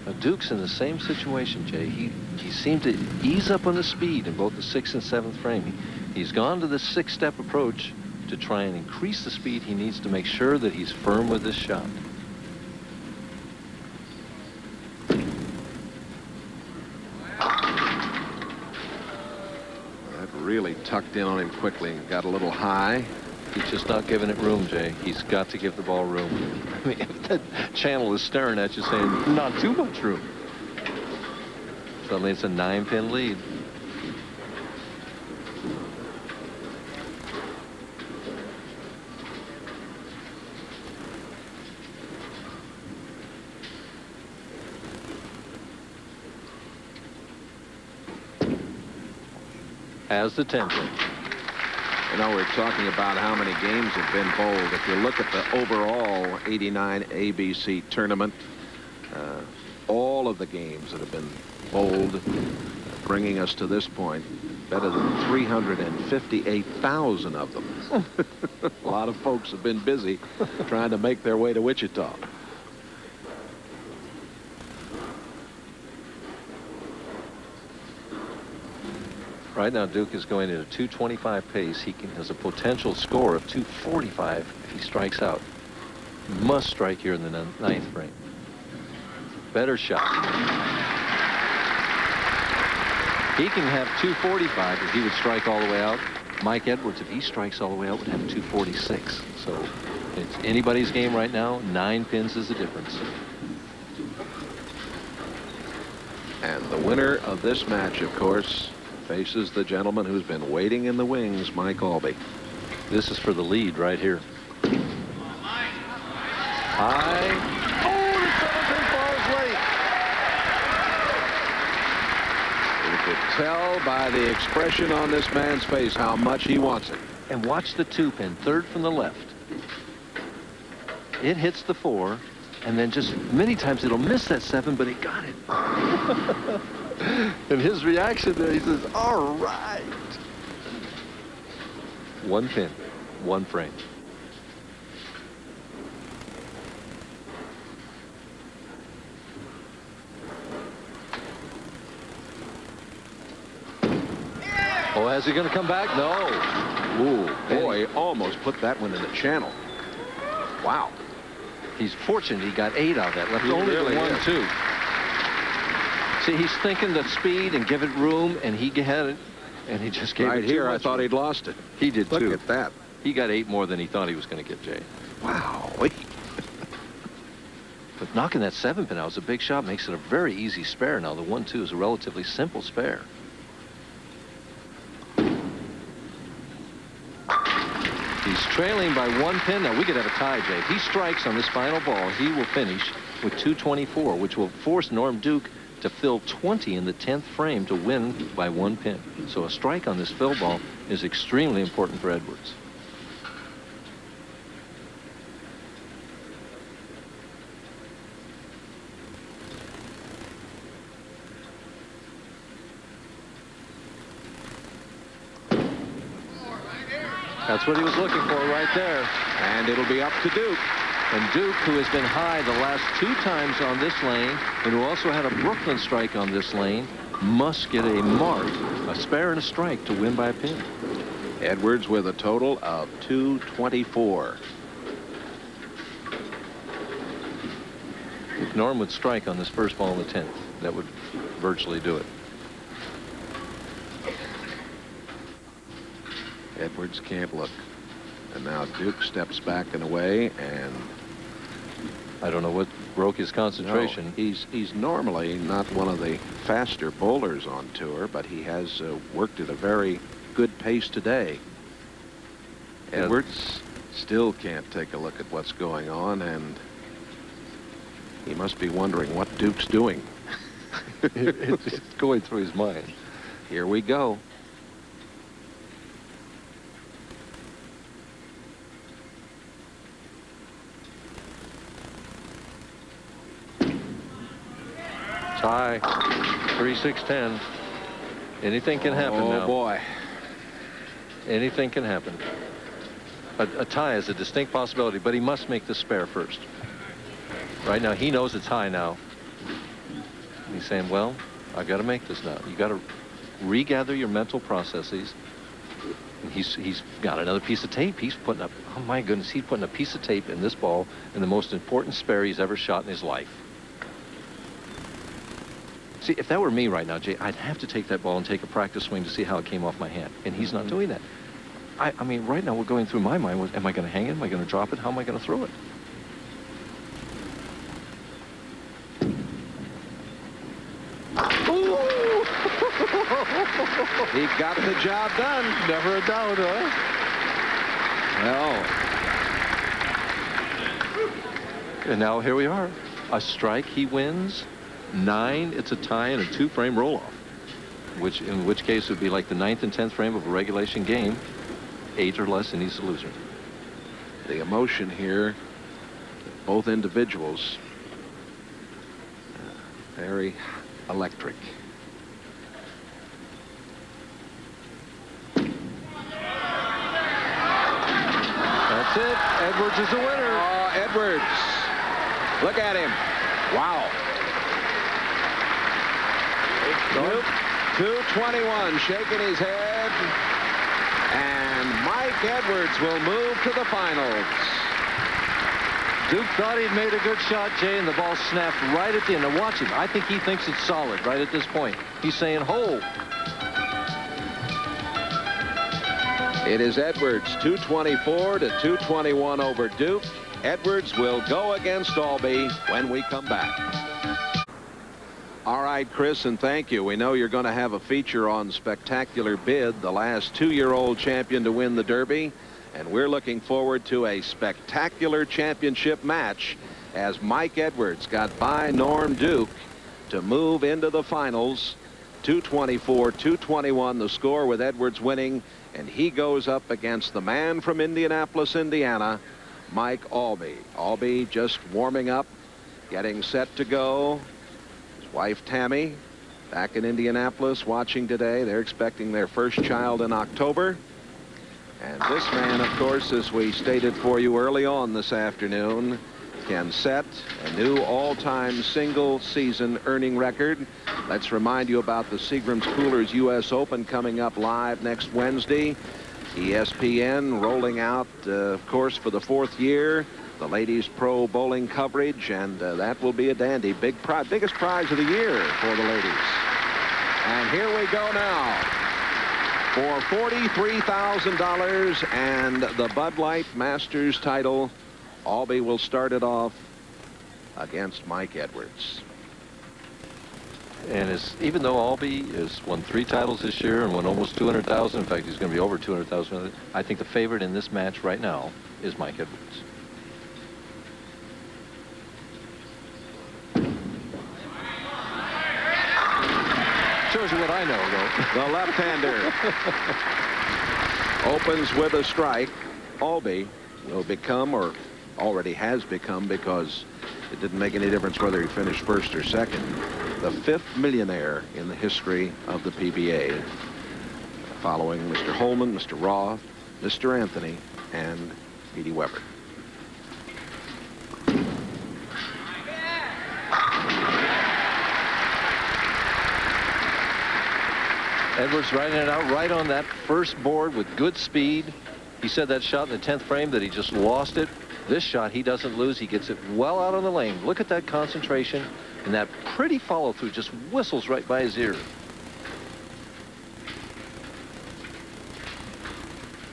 Now Duke's in the same situation, Jay. He seemed to ease up on the speed in both the 6th and 7th frame. He's gone to the 6-step approach to try and increase the speed. He needs to make sure that he's firm with this shot. That really tucked in on him quickly and got a little high. He's just not giving it room, Jay. He's got to give the ball room. I mean, if that channel is staring at you saying, not too much room. Suddenly it's a 9-pin lead. Has the 10-pin. You know, we're talking about how many games have been bowled. If you look at the overall 89 ABC tournament, all of the games that have been bowled, bringing us to this point, better than 358,000 of them. A lot of folks have been busy trying to make their way to Wichita. Right now, Duke is going at a 225 pace. He has a potential score of 245 if he strikes out. Must strike here in the 9th frame. Better shot. He can have 245 if he would strike all the way out. Mike Edwards, if he strikes all the way out, would have 246. So it's anybody's game right now. 9 pins is the difference. And the winner of this match, of course, faces the gentleman who's been waiting in the wings, Mike Aulby. This is for the lead right here. High. Oh, the 7-pin falls late. You could tell by the expression on this man's face how much he wants it. And watch the 2-pin, third from the left. It hits the 4, and then just many times it'll miss that 7, but it got it. And his reaction there, he says, all right. 1 pin, 1 frame. Oh, is he going to come back? No. Ooh, boy, almost put that one in the channel. Wow. He's fortunate he got 8 out of that. Left He only really the 1, is. 2. See, he's thinking the speed and give it room, and he had it, and he just gave it Right too here, I much thought room. he'd lost it. He did Look too. at that. He got 8 more than he thought he was going to get, Jay. Wow. But knocking that 7-pin out was a big shot. Makes it a very easy spare. Now the 1-2 is a relatively simple spare. He's trailing by 1 pin. Now we could have a tie, Jay. If he strikes on this final ball, he will finish with 224, which will force Norm Duke to fill 20 in the 10th frame to win by 1 pin. So a strike on this fill ball is extremely important for Edwards. That's what he was looking for right there. And it'll be up to Duke. And Duke, who has been high the last 2 times on this lane, and who also had a Brooklyn strike on this lane, must get a mark, a spare and a strike to win by a pin. Edwards with a total of 224. If Norm would strike on this first ball in the 10th, that would virtually do it. Edwards can't look. And now Duke steps back and away, and I don't know what broke his concentration. no, he's normally not one of the faster bowlers on tour, but he has worked at a very good pace today. Edwards still can't take a look at what's going on, and he must be wondering what Duke's doing. It's going through his mind. Here we go. Tie, 3-6-10. Anything can happen now. Oh, boy. Anything can happen. A tie is a distinct possibility, but he must make the spare first. Right now, he knows it's high now. He's saying, well, I've got to make this now. You got to regather your mental processes. And he's got another piece of tape. He's putting up, oh my goodness, he's putting a piece of tape in this ball in the most important spare he's ever shot in his life. See, if that were me right now, Jay, I'd have to take that ball and take a practice swing to see how it came off my hand. And he's not doing that. I mean, right now, what going through my mind was, am I going to hang it? Am I going to drop it? How am I going to throw it? He got the job done. Never a doubt, huh? Well. And now here we are. A strike, he wins. 9, it's a tie and a 2-frame roll-off. In which case would be like the 9th and 10th frame of a regulation game. 8 or less, and he's a loser. The emotion here, both individuals, very electric. That's it. Edwards is the winner. Oh, Edwards. Look at him. Wow. 221, shaking his head. And Mike Edwards will move to the finals. Duke thought he'd made a good shot, Jay, and the ball snapped right at the end. Now watch him. I think he thinks it's solid right at this point. He's saying, hold. It is Edwards, 224 to 221 over Duke. Edwards will go against Aulby when we come back. All right, Chris, and thank you. We know you're going to have a feature on Spectacular Bid, the last 2-year-old champion to win the Derby. And we're looking forward to a spectacular championship match as Mike Edwards got by Norm Duke to move into the finals. 224-221 the score, with Edwards winning, and he goes up against the man from Indianapolis, Indiana, Mike Aulby. Aulby just warming up, getting set to go. His wife Tammy back in Indianapolis watching today. They're expecting their first child in October. And this man, of course, as we stated for you early on this afternoon, can set a new all-time single-season earning record. Let's remind you about the Seagram's Coolers U.S. Open coming up live next Wednesday. ESPN rolling out, of course, for the 4th year, the ladies pro bowling coverage, and that will be a dandy. Biggest prize of the year for the ladies. And here we go now for $43,000 and the Bud Light Masters title. Aulby will start it off against Mike Edwards. And even though Aulby has won 3 titles this year and won almost $200,000, in fact, he's going to be over $200,000. I think the favorite in this match right now is Mike Edwards. Shows you what I know, though. The left-hander opens with a strike. Aulby will become, or already has become, because it didn't make any difference whether he finished first or second, the 5th millionaire in the history of the PBA, following Mr. Holman, Mr. Roth, Mr. Anthony, and Petey Weber. Edwards riding it out right on that first board with good speed. He said that shot in the 10th frame that he just lost it. This shot he doesn't lose. He gets it well out on the lane. Look at that concentration, and that pretty follow-through just whistles right by his ear.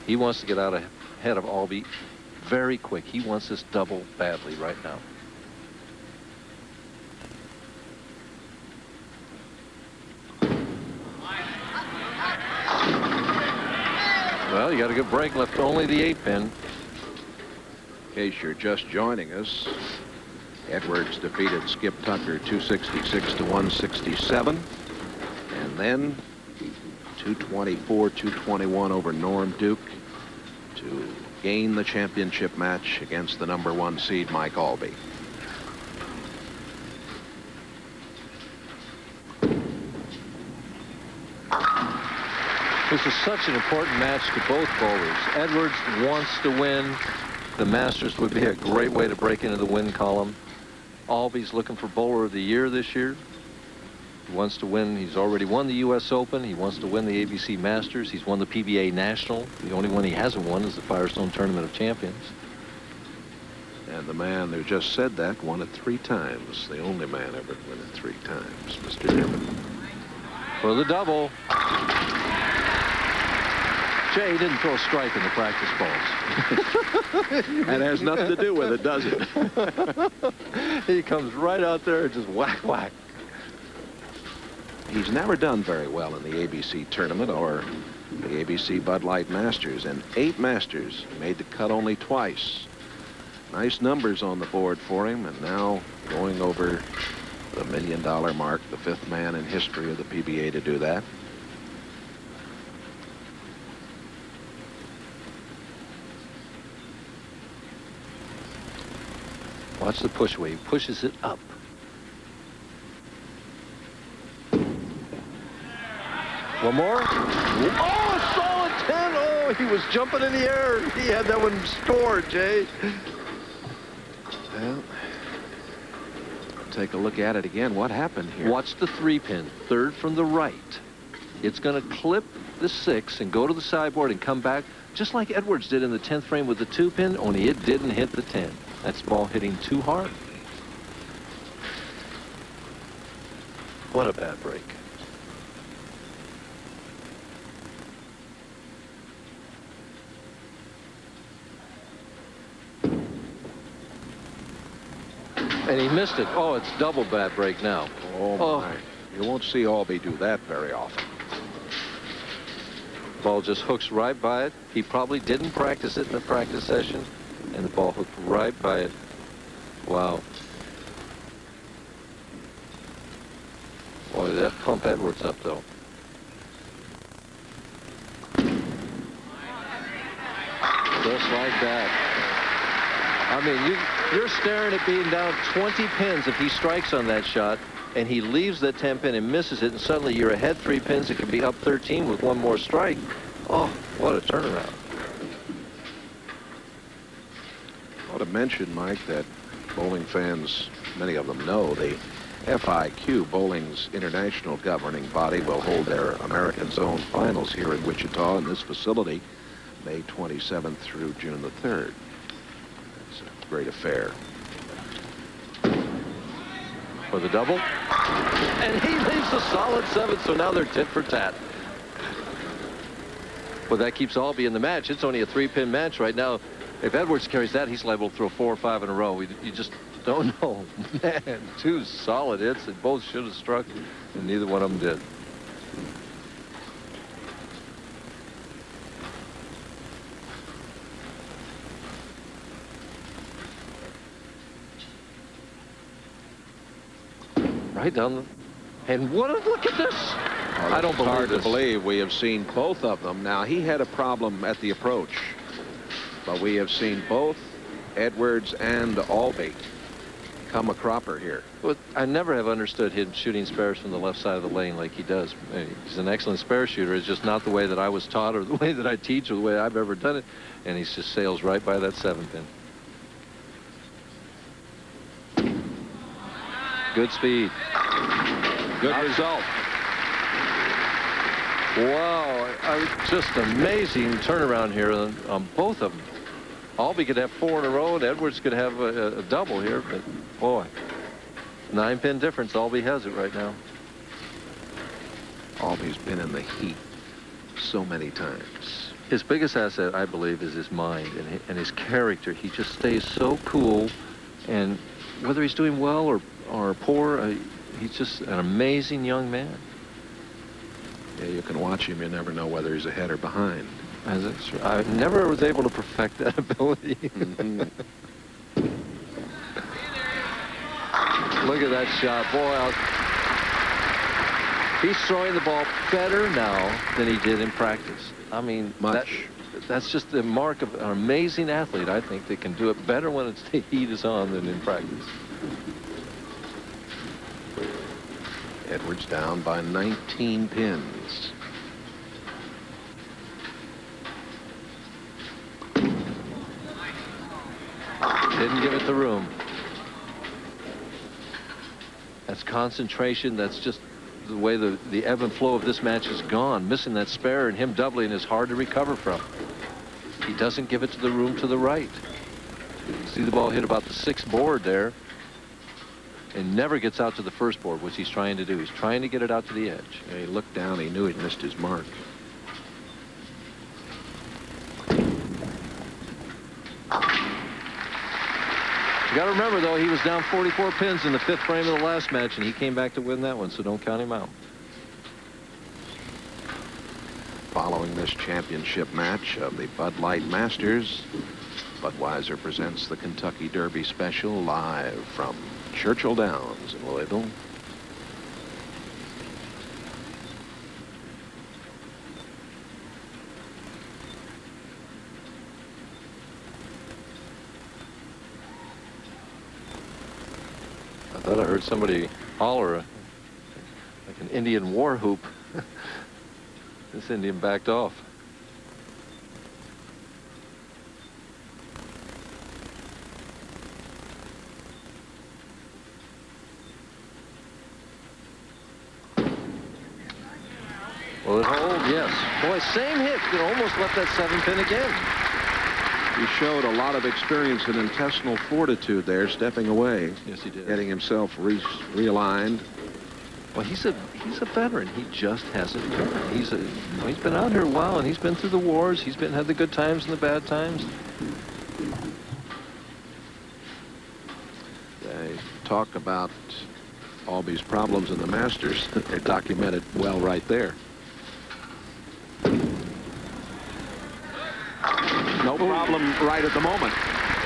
He wants to get out ahead of Aulby very quick. He wants this double badly right now. Well, you got a good break, left only the 8-pin. In case you're just joining us, Edwards defeated Skip Tucker 266 to 167, and then 224-221 over Norm Duke to gain the championship match against the #1 seed Mike Aulby. This is such an important match to both bowlers. Edwards wants to win. The Masters would be a great way to break into the win column. Aulby's looking for Bowler of the Year this year. He wants to win. He's already won the U.S. Open. He wants to win the ABC Masters. He's won the PBA National. The only one he hasn't won is the Firestone Tournament of Champions. And the man who just said that won it 3 times. The only man ever to win it 3 times, Mr. Newman. For the double. Jay, he didn't throw a strike in the practice balls. That has nothing to do with it, does it? He comes right out there and just whack, whack. He's never done very well in the ABC tournament or the ABC Bud Light Masters, and 8 Masters, made the cut only twice. Nice numbers on the board for him, and now going over the $1 million mark, the 5th man in history of the PBA to do that. Watch the push way. He pushes it up. One more. Oh, solid 10. Oh, he was jumping in the air. He had that one scored, Jay. Well, take a look at it again. What happened here? Watch the 3-pin, 3rd from the right. It's going to clip the 6 and go to the sideboard and come back, just like Edwards did in the 10th frame with the 2-pin, only it didn't hit the 10. That's ball hitting too hard. What a bad break. And he missed it. Oh, it's double bad break now. Oh, my. You won't see Aulby do that very often. Ball just hooks right by it. He probably didn't practice it in the practice session, and the ball hooked right by it. Wow. Boy, that pump Edwards up, though. Just like that. I mean, you're staring at being down 20 pins if he strikes on that shot, and he leaves that 10 pin and misses it, and suddenly you're ahead 3 pins. It could be up 13 with one more strike. Oh, what a turnaround. I ought to mention, Mike, that bowling fans, many of them know, the FIQ, bowling's international governing body, will hold their American Zone finals here in Wichita in this facility, May 27th through June the 3rd. It's a great affair. For the double. And he leaves a solid 7, so now they're tit for tat. Well, that keeps Aulby in the match. It's only a 3-pin match right now. If Edwards carries that, he's liable to throw 4 or 5 in a row. You just don't know. Man, 2 solid hits that both should have struck, and neither one of them did. Right down the... And what a look at this! Well, I don't believe hard this. to believe. We have seen both of them. Now, he had a problem at the approach, but we have seen both Edwards and Aulby come a cropper here. Well, I never have understood him shooting spares from the left side of the lane like he does. He's an excellent spare shooter. It's just not the way that I was taught or the way that I teach or the way I've ever done it. And he just sails right by that 7-pin. Good speed. Good result. Wow, just amazing turnaround here on both of them. Aulby could have 4 in a row, and Edwards could have a double here, but boy, 9-pin difference. Aulby has it right now. Aulby's been in the heat so many times. His biggest asset, I believe, is his mind and his character. He just stays so cool, and whether he's doing well or poor, he's just an amazing young man. Yeah, you can watch him. You never know whether he's ahead or behind. I never was able to perfect that ability. Mm-hmm. Look at that shot. Boy, he's throwing the ball better now than he did in practice. I mean, that's just the mark of an amazing athlete, I think, that can do it better when the heat is on than in practice. Edwards down by 19 pins. Didn't give it the room. That's concentration. That's just the way the ebb and flow of this match is gone. Missing that spare and him doubling is hard to recover from. He doesn't give it to the room to the right. You see the ball hit about the 6th board there. And never gets out to the 1st board, which he's trying to do. He's trying to get it out to the edge. Yeah, he looked down. He knew he'd missed his mark. You got to remember, though, he was down 44 pins in the 5th frame of the last match, and he came back to win that one, so don't count him out. Following this championship match of the Bud Light Masters, Budweiser presents the Kentucky Derby Special live from Churchill Downs in Louisville. I thought I heard somebody holler like an Indian war whoop. This Indian backed off. Will it hold? Yes. Boy, same hit. Could almost left that 7-pin again. He showed a lot of experience and intestinal fortitude there, stepping away. Yes, he did. Getting himself realigned. Well, he's a veteran. He just hasn't learned. He's been out here a while, and he's been through the wars. He's had the good times and the bad times. They talk about Aulby's problems in the Masters. They're documented well right there. No problem right at the moment.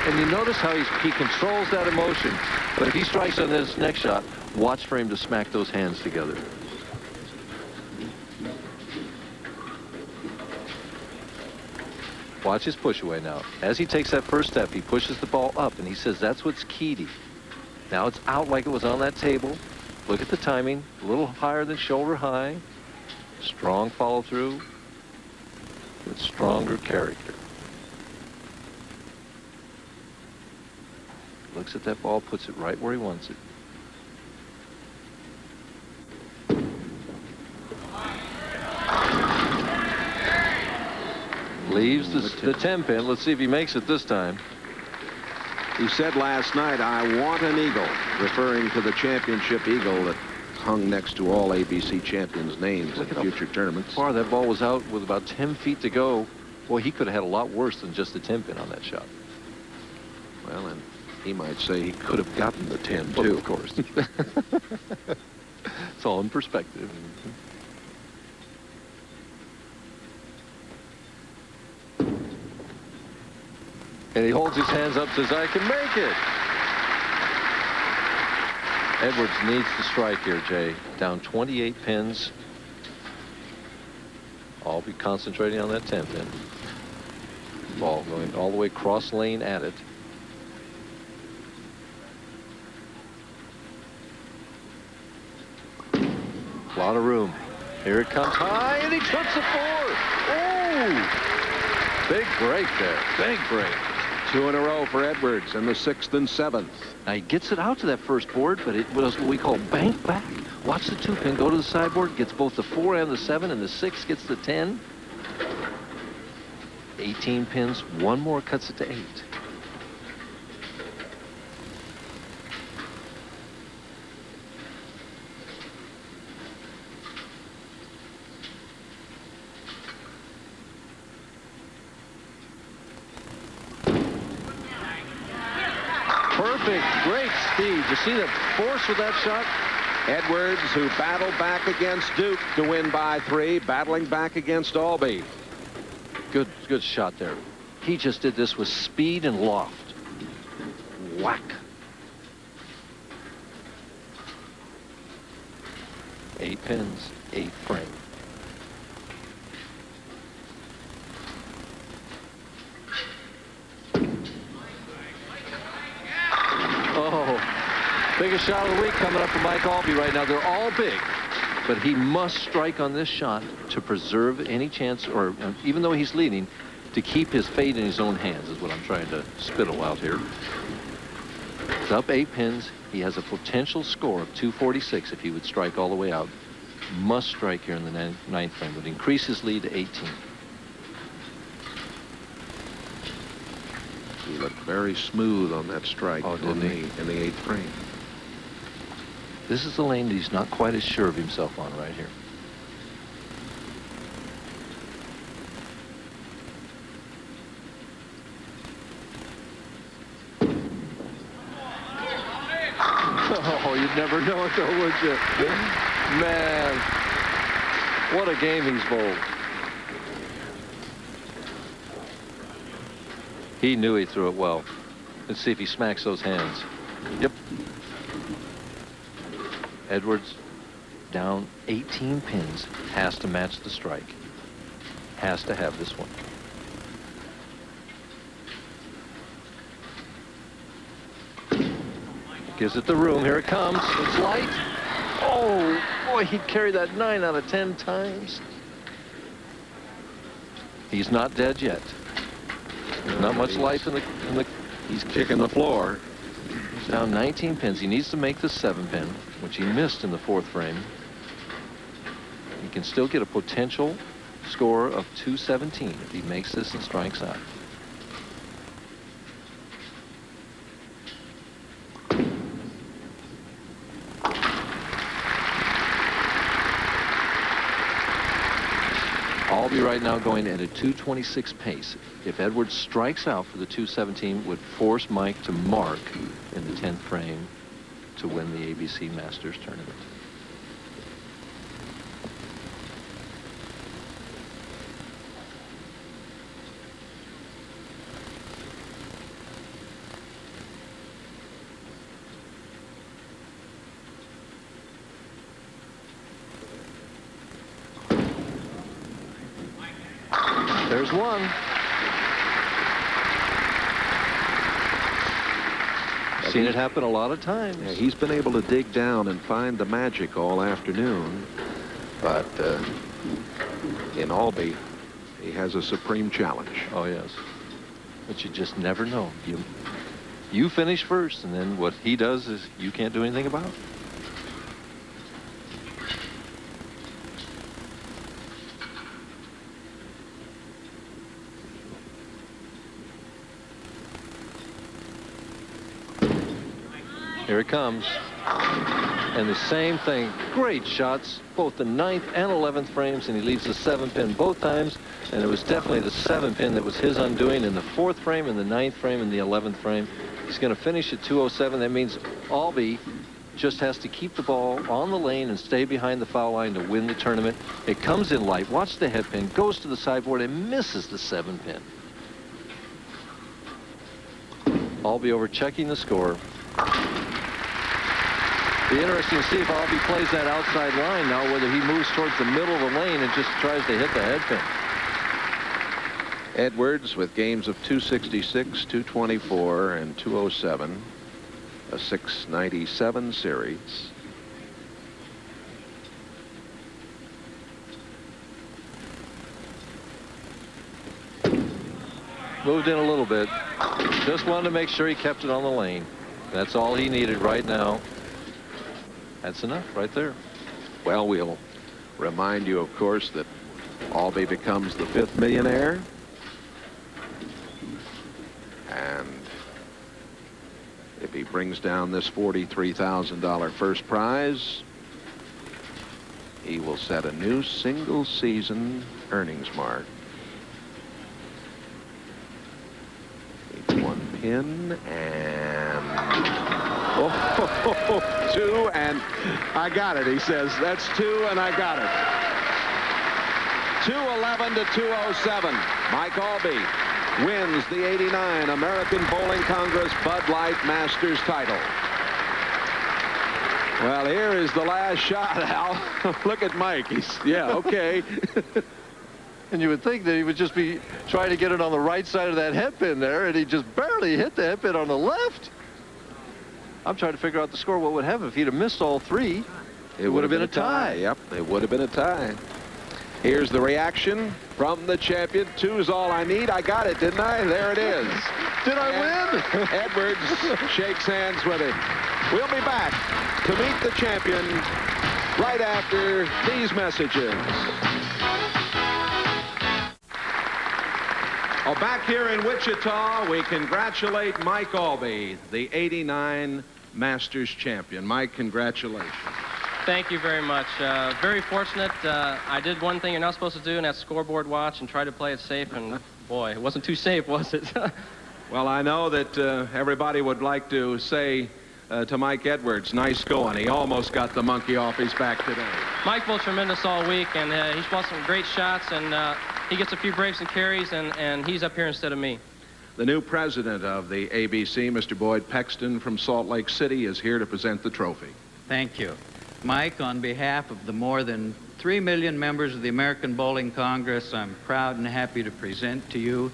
And you notice how he controls that emotion. But if he strikes on this next shot, watch for him to smack those hands together. Watch his push away now. As he takes that first step, he pushes the ball up, and he says that's what's key to. Now it's out like it was on that table. Look at the timing. A little higher than shoulder high. Strong follow through with stronger character. Looks at that ball, puts it right where he wants it. Leaves the 10-pin. Let's see if he makes it this time. He said last night, "I want an eagle," referring to the championship eagle that hung next to all ABC champions' names in future tournaments. Far that ball was out with about 10 feet to go. Boy, he could have had a lot worse than just the 10-pin on that shot. Well, and he might say he could have gotten the 10, well, too. Of course. It's all in perspective. And he holds his hands up, says, "I can make it." Edwards needs to strike here, Jay. Down 28 pins. I'll be concentrating on that 10-pin. Ball going all the way cross lane at it. A lot of room. Here it comes high, and he trips the 4. Oh! Big break there. Big break. 2 in a row for Edwards in the 6th and 7th. Now he gets it out to that first board, but it was what we call bank back. Watch the 2-pin go to the sideboard, gets both the 4 and the 7, and the 6 gets the 10. 18 pins, one more cuts it to 8. Perfect, great speed. You see the force with that shot? Edwards, who battled back against Duke to win by 3, battling back against Aulby. Good shot there. He just did this with speed and loft. Whack. 8 pins, 8 frame. Biggest shot of the week coming up for Mike Aulby right now. They're all big, but he must strike on this shot to preserve any chance, or even though he's leading, to keep his fate in his own hands is what I'm trying to spittle out here. He's up 8 pins. He has a potential score of 246 if he would strike all the way out. Must strike here in the 9th frame. Would increase his lead to 18. He looked very smooth on that strike didn't he? in the 8th frame. This is the lane that he's not quite as sure of himself on right here. Oh, you'd never know it, though, would you? Man, what a game he's bowled. He knew he threw it well. Let's see if he smacks those hands. Yep. Edwards down 18 pins. Has to match the strike. Has to have this one. Gives it the room. Here it comes. It's light. Oh, boy, he'd carry that 9 out of 10 times. He's not dead yet. There's not much life in the. He's kicking the floor. He's down 19 pins. He needs to make the 7-pin, which he missed in the 4th frame. He can still get a potential score of 217 if he makes this and strikes out. Aulby right now going at a 226 pace. If Edwards strikes out for the 217, would force Mike to mark in the 10th frame to win the ABC Masters tournament. There's one. Seen it happen a lot of times. Yeah, he's been able to dig down and find the magic all afternoon. But in Aulby, he has a supreme challenge. Oh, yes. But you just never know. You finish first, and then what he does is you can't do anything about. Here it comes. And the same thing. Great shots, both the 9th and 11th frames, and he leaves the 7-pin both times. And it was definitely the 7-pin that was his undoing in the 4th frame, and the 9th frame, and the 11th frame. He's going to finish at 207. That means Aulby just has to keep the ball on the lane and stay behind the foul line to win the tournament. It comes in light. Watch the head pin. Goes to the sideboard and misses the 7-pin. Aulby over checking the score. Be interesting to see if Aulby plays that outside line now, whether he moves towards the middle of the lane and just tries to hit the head pin. Edwards with games of 266, 224, and 207. A 697 series. Moved in a little bit. Just wanted to make sure he kept it on the lane. That's all he needed right now. That's enough right there. Well, we'll remind you, of course, that Aulby becomes the 5th millionaire. And if he brings down this $43,000 first prize, he will set a new single season earnings mark. One pin and two, and I got it. He says that's 2, and I got it. 211 to 207. Mike Aulby wins the '89 American Bowling Congress Bud Light Masters title. Well, here is the last shot, Al. Look at Mike. He's, yeah, okay. And you would think that he would just be trying to get it on the right side of that head pin there, and he just barely hit the head pin on the left. I'm trying to figure out the score. What would happen if he'd have missed all 3? It would have been a tie. Yep, it would have been a tie. Here's the reaction from the champion. 2's all I need. I got it, didn't I? There it is. Did I win? Edwards shakes hands with him. We'll be back to meet the champion right after these messages. Oh, back here in Wichita, we congratulate Mike Aulby, the '89 Masters champion. Mike, congratulations. Thank you very much. Very fortunate. I did one thing you're not supposed to do, and that's scoreboard watch and try to play it safe. And boy, it wasn't too safe, was it? Well, I know that everybody would like to say to Mike Edwards. Nice going. He almost got the monkey off his back today. Mike was tremendous all week, and he's brought some great shots, and he gets a few breaks and carries, and he's up here instead of me. The new president of the ABC, Mr. Boyd Pexton from Salt Lake City, is here to present the trophy. Thank you. Mike, on behalf of the more than 3 million members of the American Bowling Congress, I'm proud and happy to present to you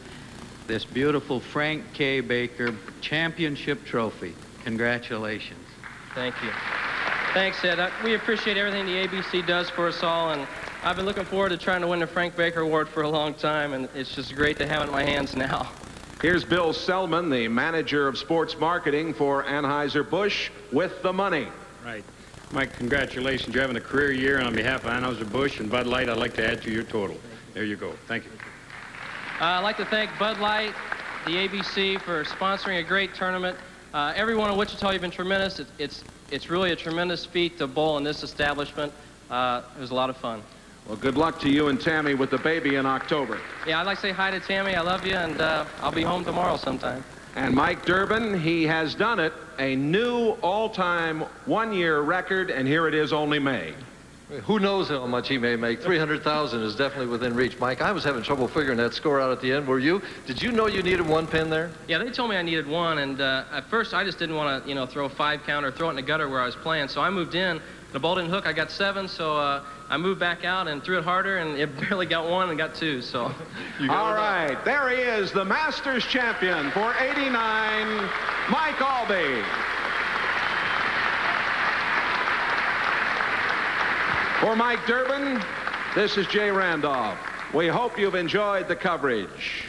this beautiful Frank K. Baker Championship Trophy. Congratulations. Thank you. Thanks, Ed. We appreciate everything the ABC does for us all, and I've been looking forward to trying to win the Frank Baker Award for a long time, and it's just great to have it in my hands now. Here's Bill Selman, the manager of sports marketing for Anheuser-Busch, with the money. Right. Mike, congratulations. You're having a career year, and on behalf of Anheuser-Busch and Bud Light, I'd like to add to your total. There you go. Thank you. I'd like to thank Bud Light, the ABC, for sponsoring a great tournament. Everyone in Wichita, you've been tremendous. It's really a tremendous feat to bowl in this establishment. It was a lot of fun. Well, good luck to you and Tammy with the baby in October. Yeah, I'd like to say hi to Tammy. I love you, and I'll be home tomorrow sometime. And Mike Durbin, he has done it. A new all-time one-year record, and here it is only May. Who knows how much he may make? 300,000 is definitely within reach. Mike, I was having trouble figuring that score out at the end. Were you? Did you know you needed one pin there? Yeah, they told me I needed one, and at first I just didn't want to, throw a 5-count or throw it in the gutter where I was playing. So I moved in. The ball didn't hook. I got 7, so I moved back out and threw it harder, and it barely got 1 and got 2. So. All right, there he is, the Masters champion for '89, Mike Aulby. For Mike Durbin, this is Jay Randolph. We hope you've enjoyed the coverage.